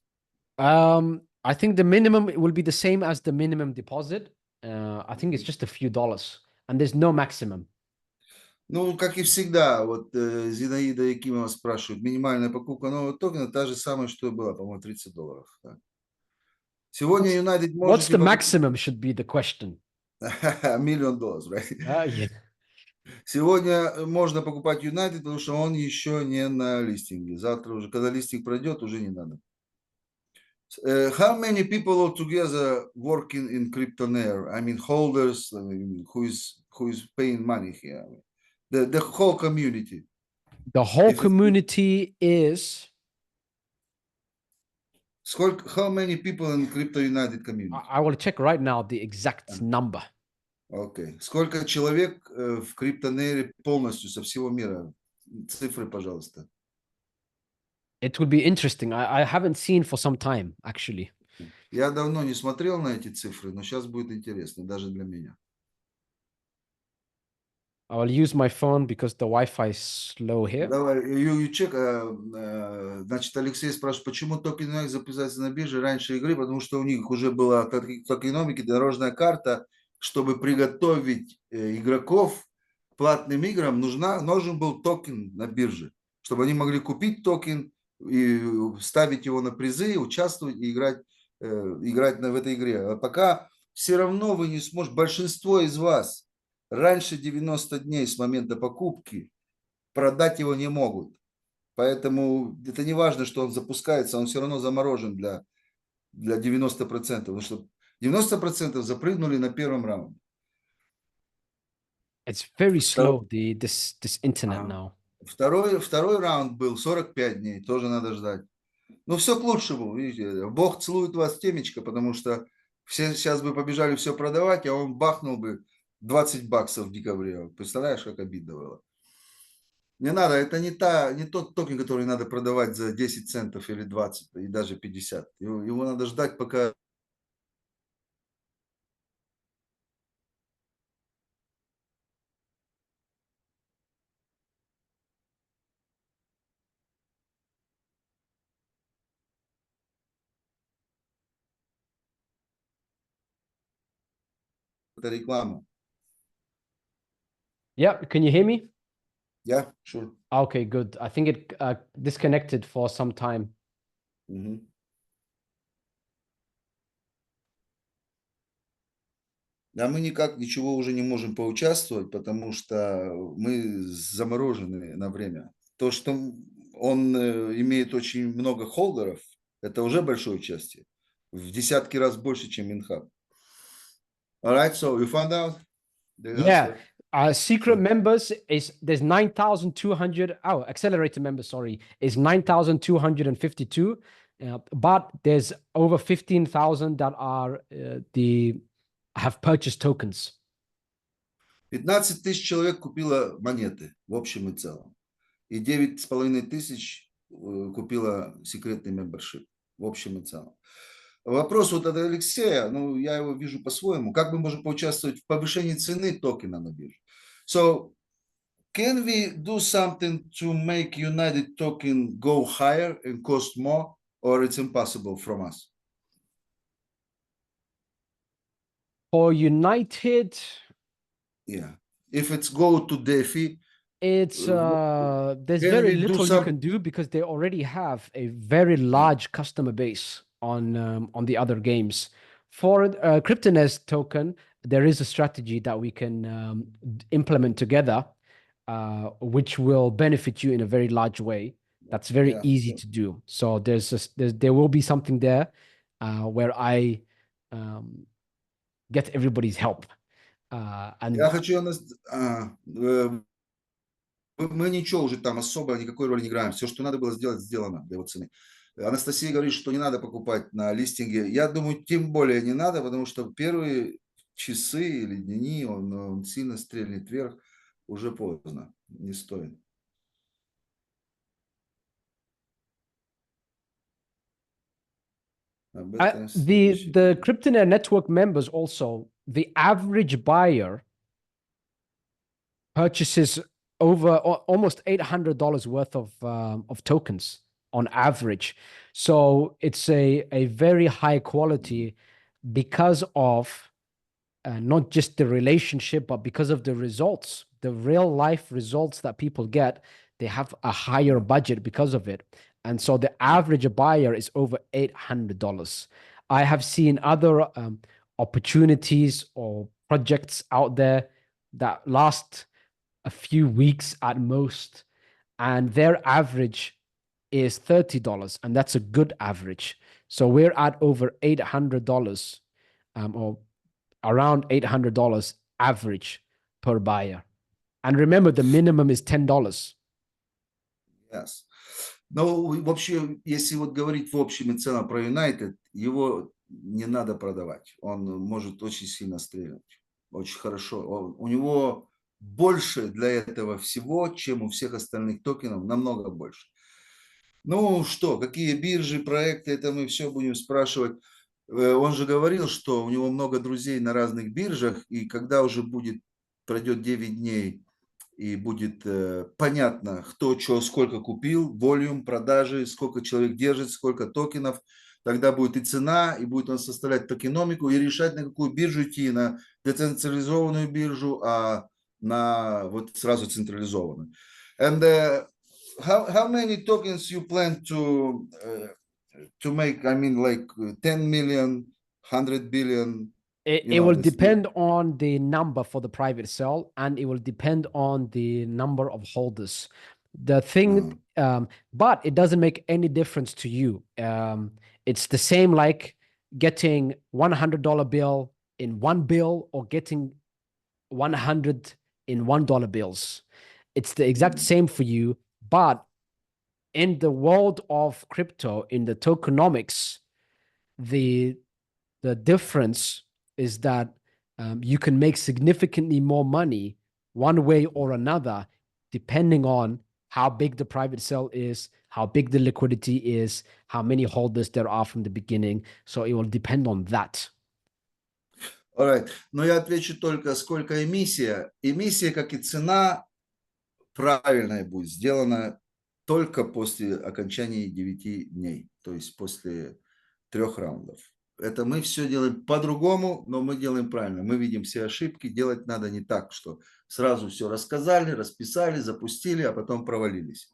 [SPEAKER 2] I think the minimum will be the same as the minimum deposit. I think it's just a few dollars, and there's no maximum.
[SPEAKER 1] Ну, как и всегда, вот Зинаида Якимова спрашивает, минимальная покупка нового токена та же самая, что и была, по-моему, $30. Да. Сегодня United
[SPEAKER 2] What's
[SPEAKER 1] можете...
[SPEAKER 2] the maximum should be the question.
[SPEAKER 1] $1 million, right?
[SPEAKER 2] Yeah.
[SPEAKER 1] Сегодня можно покупать United, потому что он еще не на листинге. Завтра уже, когда листинг пройдет, уже не надо. How many people altogether working in Cryptonaire? I mean, holders, who is paying money here? The whole community.
[SPEAKER 2] The whole community is...
[SPEAKER 1] How many people in Crypto United community?
[SPEAKER 2] I will check right now the exact number.
[SPEAKER 1] Окей. Сколько человек в Криптонере полностью со всего мира? Цифры, пожалуйста.
[SPEAKER 2] It will be interesting. I haven't seen for some time, actually.
[SPEAKER 1] Я давно не смотрел на эти цифры, но сейчас будет интересно, даже для меня.
[SPEAKER 2] I will use my phone because the Wi-Fi is slow here.
[SPEAKER 1] Давай, чек. Значит, Алексей спрашивает, почему токены записаться на бирже раньше игры, потому что у них уже была в токеномике дорожная карта, чтобы приготовить игроков к платным играм, нужен был токен на бирже, чтобы они могли купить токен и ставить его на призы, участвовать и играть в этой игре. А пока все равно вы не сможете, большинство из вас раньше 90 дней с момента покупки продать его не могут. Поэтому это не важно, что он запускается, он все равно заморожен для 90%. Потому что 90% запрыгнули на первом раунде.
[SPEAKER 2] It's very
[SPEAKER 1] Второй,
[SPEAKER 2] slow, this internet
[SPEAKER 1] ага.
[SPEAKER 2] now.
[SPEAKER 1] Второй раунд был 45 дней, тоже надо ждать. Но все к лучшему, видите. Бог целует вас в темечко, потому что все сейчас бы побежали все продавать, а он бахнул бы 20 баксов в декабре. Представляешь, как обидно было? Не надо, это не тот токен, который надо продавать за 10 центов или 20, и даже 50. Его надо ждать, пока это реклама.
[SPEAKER 2] Yeah, can you hear me?
[SPEAKER 1] Yeah, sure.
[SPEAKER 2] Okay, good. I think it disconnected for some time.
[SPEAKER 1] Мгм. А мы никак ничего уже не можем поучаствовать, потому что мы заморожены на время. То, что он имеет очень много холдеров, это уже большое участие. В десятки раз больше, чем Минхаб. All right, so you found out the
[SPEAKER 2] Yeah,
[SPEAKER 1] answer.
[SPEAKER 2] secret members is there's 9,200. Oh, accelerator members, sorry, is 9,252. But there's over 15,000 that are the have purchased tokens.
[SPEAKER 1] 15 тысяч человек купило монеты в общем и целом. И 9,5 тысяч купила секретный мембершип в общем и целом. Вопрос вот от Алексея, ну, я его вижу по-своему. Как мы можем поучаствовать в повышении цены токена на бирже? So, can we do something to make United token go higher and cost more, or it's impossible from us?
[SPEAKER 2] For United,
[SPEAKER 1] Yeah. If it's go to DeFi,
[SPEAKER 2] it's there's
[SPEAKER 1] can
[SPEAKER 2] very
[SPEAKER 1] we do
[SPEAKER 2] little you
[SPEAKER 1] some?
[SPEAKER 2] can do because they already have a very large customer base on the other games. For Cryptonaire token, there is a strategy that we can implement together, which will benefit you in a very large way. That's very
[SPEAKER 1] Yeah.
[SPEAKER 2] easy to do. So there will be something there where I get everybody's help. And
[SPEAKER 1] Я хочу мы ничего уже там особо, никакой роли не играем. Все, что надо было сделать, сделано для его цены. Анастасия говорит, что не надо покупать на листинге. Я думаю, тем более не надо, потому что первые часы или дни он сильно стрельнет вверх. Уже поздно, не стоит. Об этом следующий.
[SPEAKER 2] the Cryptonaire network members also, the average buyer purchases over almost $800 worth of tokens on average. So it's a very high quality because of not just the relationship, but because of the results, the real life results that people get. They have a higher budget because of it. And so the average buyer is over $800. I have seen other opportunities or projects out there that last a few weeks at most, and their average is $30, and that's a good average. So we're at over $800 or around $800 average per buyer. And remember, the minimum is $10.
[SPEAKER 1] Yes. Ну, вообще, если вот говорить в общем и целом про Юнайтед, его не надо продавать. Он может очень сильно стрелять. Очень хорошо. У него больше для этого всего, чем у всех остальных токенов, намного больше. Ну что, какие биржи, проекты, это мы все будем спрашивать. Он же говорил, что у него много друзей на разных биржах, и когда уже пройдет 9 дней, и будет понятно, кто что, сколько купил, волюм продажи, сколько человек держит, сколько токенов, тогда будет и цена, и будет он составлять токеномику и решать, на какую биржу идти, на децентрализованную биржу, а на вот сразу централизованную. And how many tokens you plan to make? I mean, like 10 million, 100 billion,
[SPEAKER 2] It will depend on the number for the private sale, and it will depend on the number of holders. The thing, but it doesn't make any difference to you. It's the same like getting $100 bill in one bill or getting 100 in $1 bills. It's the exact same for you, but in the world of crypto, in the tokenomics, the difference is that you can make significantly more money one way or another, depending on how big the private sale is, how big the liquidity is, how many holders there are from the beginning. So it will depend on that.
[SPEAKER 1] Alright. Но я отвечу только, сколько эмиссия. Эмиссия, как и цена, правильная будет сделана только после окончания 9 дней, то есть после 3 раундов. Это мы все делаем по-другому, но мы делаем правильно. Мы видим все ошибки, делать надо не так, что сразу все рассказали, расписали, запустили, а потом провалились.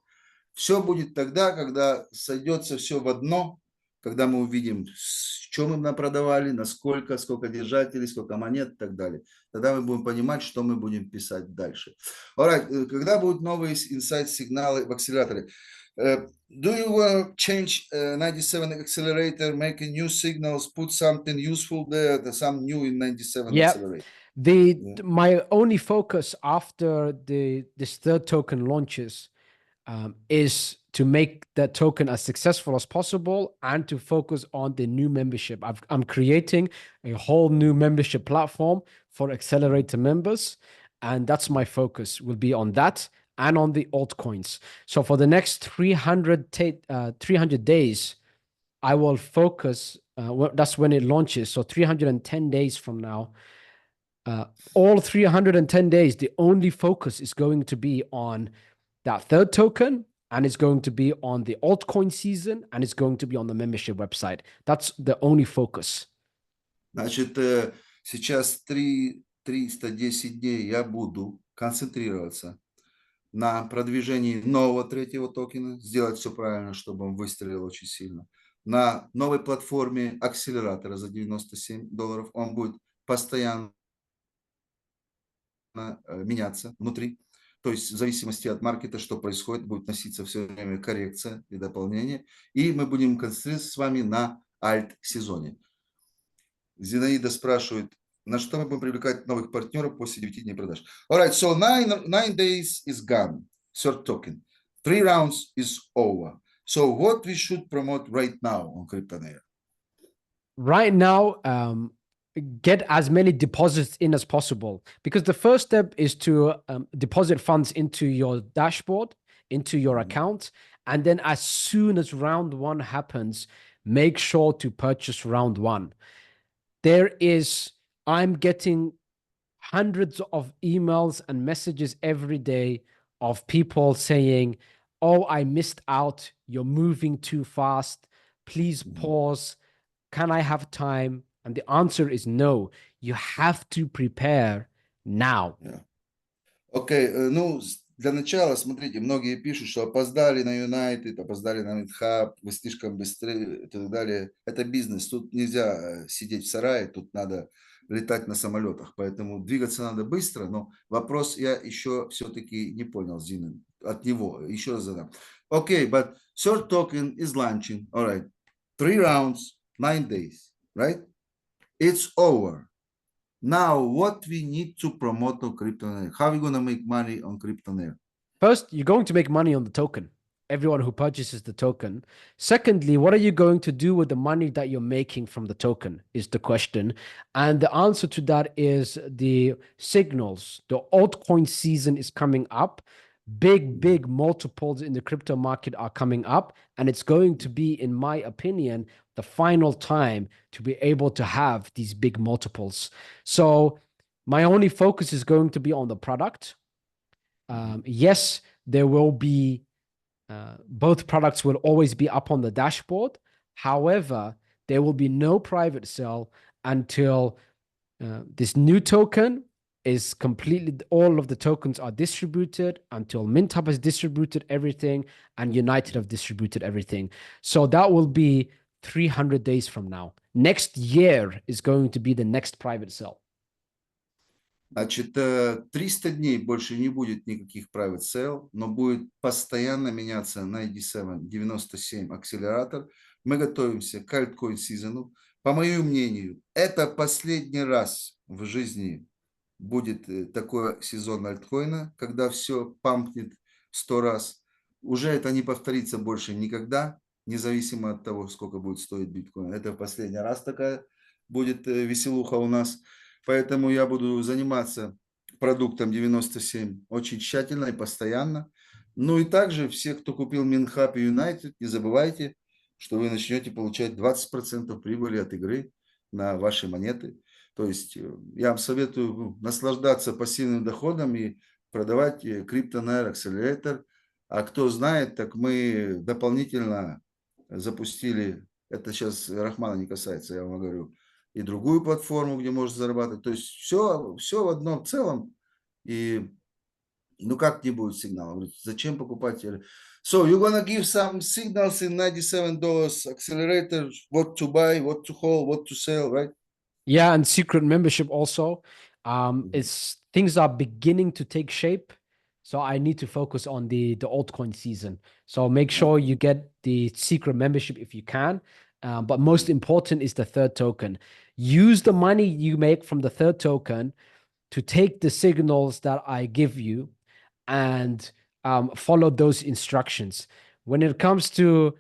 [SPEAKER 1] Все будет тогда, когда сойдется все в одно, когда мы увидим, что мы продавали, насколько, сколько держателей, сколько монет и так далее. Тогда мы будем понимать, что мы будем писать дальше. Alright, когда будут новые инсайт-сигналы в акселераторе? Do you want to change 97 accelerator, make a new signals, put something useful there, some new in 97 accelerator?
[SPEAKER 2] My only focus after this third token launches is to make that token as successful as possible and to focus on the new membership. I'm creating a whole new membership platform for accelerator members, and that's my focus will be on that and on the altcoins. So for the next 300 days, I will focus. That's when it launches. So 310 days from now, all 310 days, the only focus is going to be on that third token, and it's going to be on the altcoin season, and it's going to be on the membership website. That's the only focus.
[SPEAKER 1] Значит, сейчас 310 дней я буду концентрироваться на продвижении нового третьего токена, сделать все правильно, чтобы он выстрелил очень сильно. На новой платформе акселератора за $97, он будет постоянно меняться внутри. То есть в зависимости от маркета, что происходит, будет носиться все время коррекция и дополнение. И мы будем концентрироваться с вами на альт-сезоне. Зинаида спрашивает, на что мы будем привлекать новых партнеров после 9 дней продаж. Alright, so 9 days is gone. Third token. 3 rounds is over. So what we should promote right now on Cryptonaire?
[SPEAKER 2] Right now, get as many deposits in as possible, because the first step is to deposit funds into your dashboard, into your account. And then as soon as round one happens, make sure to purchase round one. I'm getting hundreds of emails and messages every day of people saying, oh, I missed out. You're moving too fast. Please pause. Can I have time? And the answer is no. You have to prepare now.
[SPEAKER 1] Окей, ну, для начала, смотрите, многие пишут, что опоздали на United, опоздали на MidHub, вы слишком быстрые и так далее. Это бизнес, тут нельзя сидеть в сарае, тут надо летать на самолетах, поэтому двигаться надо быстро, но вопрос я еще все-таки не понял, Зина, от него, еще раз задам. Окей, but third token is launching, all right, 3 rounds, 9 days, right? It's over. Now, what we need to promote on Cryptonaire? How are we going to make money on Cryptonaire?
[SPEAKER 2] First, you're going to make money on the token. Everyone who purchases the token. Secondly, what are you going to do with the money that you're making from the token is the question. And the answer to that is the signals. The altcoin season is coming up. Big multiples in the crypto market are coming up. And it's going to be, in my opinion, the final time to be able to have these big multiples. So my only focus is going to be on the product. Yes, there will be both products will always be up on the dashboard. However, there will be no private sale until this new token is completely, all of the tokens are distributed, until MintHub has distributed everything and United have distributed everything. So that will be 300 days from now. Next year is going to be the next private sale.
[SPEAKER 1] Значит, 300 дней больше не будет никаких private sale, но будет постоянно меняться 97, 97 акселератор. Мы готовимся к альткоин сезону. По моему мнению, это последний раз в жизни будет такой сезон альткоина, когда все пампнет 100 раз. Уже это не повторится больше никогда, независимо от того, сколько будет стоить биткоин. Это в последний раз такая будет веселуха у нас. Поэтому я буду заниматься продуктом 97 очень тщательно и постоянно. Ну и также все, кто купил Минхаб и United, не забывайте, что вы начнете получать 20% прибыли от игры на ваши монеты. То есть я вам советую наслаждаться пассивным доходом и продавать Cryptonaire Accelerator. А кто знает, так мы дополнительно запустили, это сейчас Рахмана не касается, я вам говорю, и другую платформу, где можно зарабатывать. То есть все в одном целом. И ну как не будет сигнала? Зачем покупать? So you're gonna give some signals in $97 accelerator, what to buy, what to hold, what to sell, right?
[SPEAKER 2] Yeah, and secret membership also. It's things are beginning to take shape. So I need to focus on the altcoin season. So make sure you get the secret membership if you can. But most important is the third token. Use the money you make from the third token to take the signals that I give you and follow those instructions. When it comes to,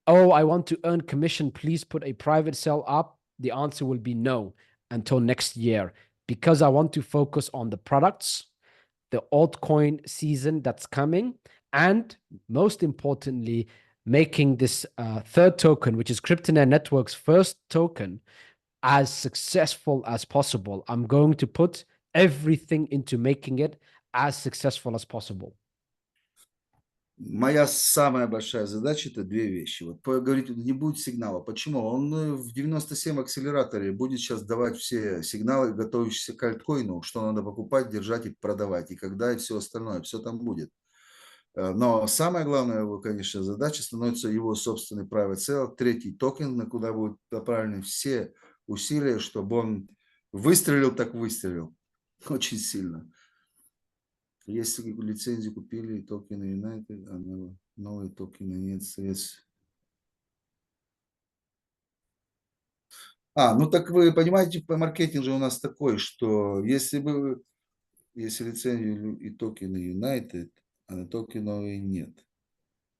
[SPEAKER 2] oh, I want to earn commission, please put a private sale up. The answer will be no until next year, because I want to focus on the products, the altcoin season that's coming, and most importantly, making this third token, which is Cryptonaire Network's first token, as successful as possible. I'm going to put everything into making it as successful as possible.
[SPEAKER 1] Моя самая большая задача – это две вещи. Вот говорит, не будет сигнала. Почему? Он в 97 акселераторе будет сейчас давать все сигналы, готовящиеся к альткоину, что надо покупать, держать и продавать, и когда, и все остальное. Все там будет. Но самая главная его, конечно, задача становится его собственный private sale, третий токен, на куда будут направлены все усилия, чтобы он выстрелил, так выстрелил. Очень сильно. Если лицензию купили, токены United, а новые токены нет средств. Ну так вы понимаете, по маркетинг же у нас такой, что если лицензию и токены United, а на токены нет.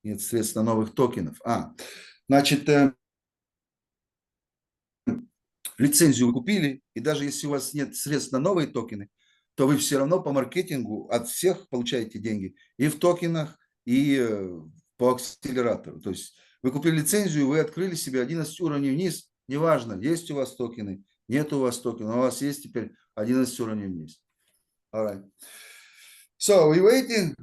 [SPEAKER 1] Нет средств на новых токенов. Значит, лицензию вы купили, и даже если у вас нет средств на новые токены, то вы все равно по маркетингу от всех получаете деньги и в токенах, и по акселератору. То есть вы купили лицензию, вы открыли себе 11 уровней вниз, неважно, есть у вас токены, нет у вас токенов, у вас есть теперь 11 уровней вниз. All right. So we're waiting.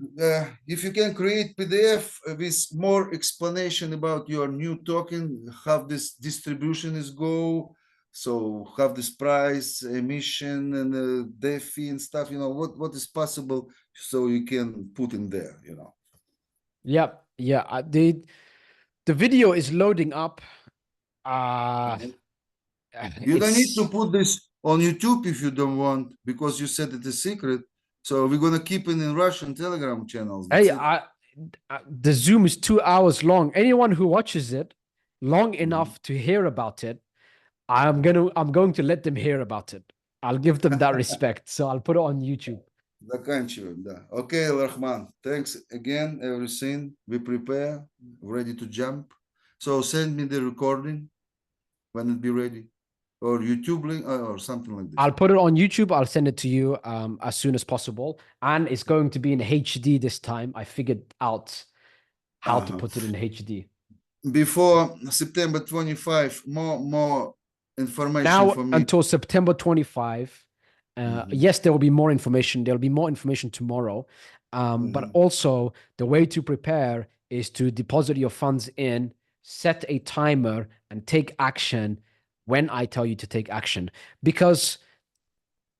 [SPEAKER 1] If you can create PDF with more explanation about your new token, how this distribution is go, so have this price, emission, and DeFi and stuff, what is possible, so you can put in there,
[SPEAKER 2] Yeah. The video is loading up.
[SPEAKER 1] You don't need to put this on YouTube if you don't want, because you said it's a secret. So we're going to keep it in Russian Telegram channels.
[SPEAKER 2] Hey, the Zoom is 2 hours long. Anyone who watches it long enough to hear about it, I'm going to let them hear about it. I'll give them that respect. So I'll put it on YouTube.
[SPEAKER 1] Заканчиваем, да. Okay, Rahman. Thanks again, everything. We prepare, ready to jump. So send me the recording when it be ready. Or YouTube link or something like this.
[SPEAKER 2] I'll put it on YouTube. I'll send it to you as soon as possible. And it's going to be in HD this time. I figured out how to put it in HD.
[SPEAKER 1] before September 25, more information
[SPEAKER 2] Now
[SPEAKER 1] for me.
[SPEAKER 2] until September 25, yes, there will be more information. There'll be more information tomorrow. But also the way to prepare is to deposit your funds in, set a timer, and take action when I tell you to take action. Because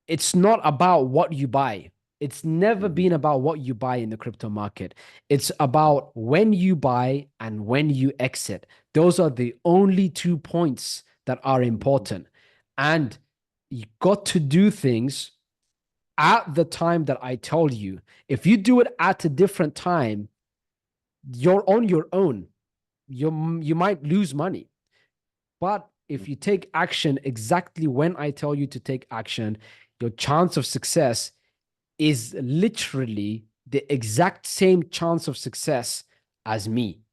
[SPEAKER 2] it's not about what you buy. It's never been about what you buy in the crypto market. It's about when you buy and when you exit. Those are the only 2 points that are important. And you got to do things at the time that I told you. If you do it at a different time, you're on your own. You might lose money. But if you take action exactly when I tell you to take action, your chance of success is literally the exact same chance of success as me.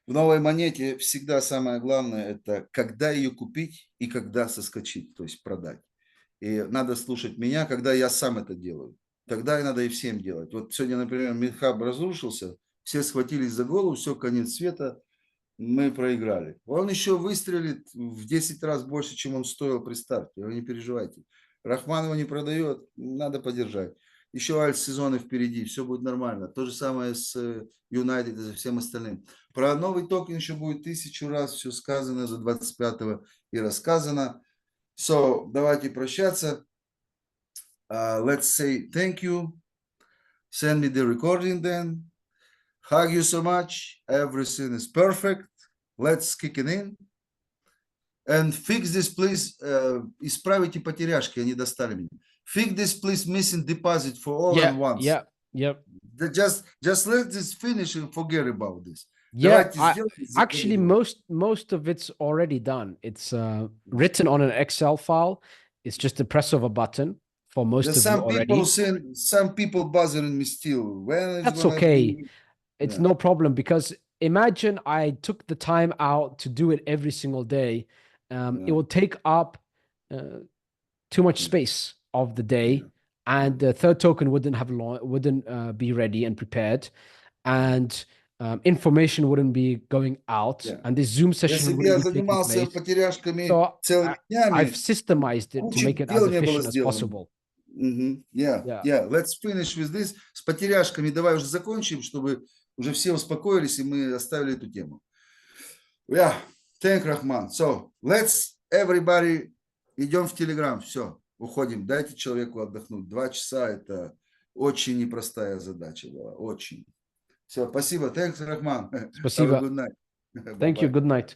[SPEAKER 1] В новой монете всегда самое главное – это когда ее купить и когда соскочить, то есть продать. И надо слушать меня, когда я сам это делаю. Тогда и надо и всем делать. Вот сегодня, например, Минхаб разрушился, все схватились за голову, все, конец света, мы проиграли. Он еще выстрелит в 10 раз больше, чем он стоил при старте. Вы не переживайте. Рахман его не продает, надо поддержать. Еще альт-сезоны впереди, все будет нормально. То же самое с United и всем остальным. Про новый токен еще будет 1000 раз все сказано, за 25-го и рассказано. So, давайте прощаться. Let's say thank you. Send me the recording then. Hug you so much. Everything is perfect. Let's kick it in. And fix this, please. Исправите потеряшки, они достали меня. Fix this, please, missing deposit for all and once.
[SPEAKER 2] Yeah.
[SPEAKER 1] Just let this finish and forget about this.
[SPEAKER 2] Yeah, actually, most of it's already done. It's written on an Excel file. It's just the press of a button for most of you already.
[SPEAKER 1] Some people bothering me still. When
[SPEAKER 2] That's okay. It's no problem, because imagine I took the time out to do it every single day. It will take up too much space of the day, and the third token wouldn't be ready and prepared, and information wouldn't be going out, and this Zoom session wouldn't be taking place. So I've systemized it to make it as efficient as possible.
[SPEAKER 1] Yeah. Let's finish with this. С потеряшками давай уже закончим, чтобы уже все успокоились, и мы оставили эту тему. Yeah, thank Rahman. So, let's everybody, идем в Telegram, все, уходим. Дайте человеку отдохнуть. 2 часа – это очень непростая задача была, очень. Все, спасибо. Thanks, Rahman.
[SPEAKER 2] Спасибо.
[SPEAKER 1] Have a good night.
[SPEAKER 2] Thank you. Good night.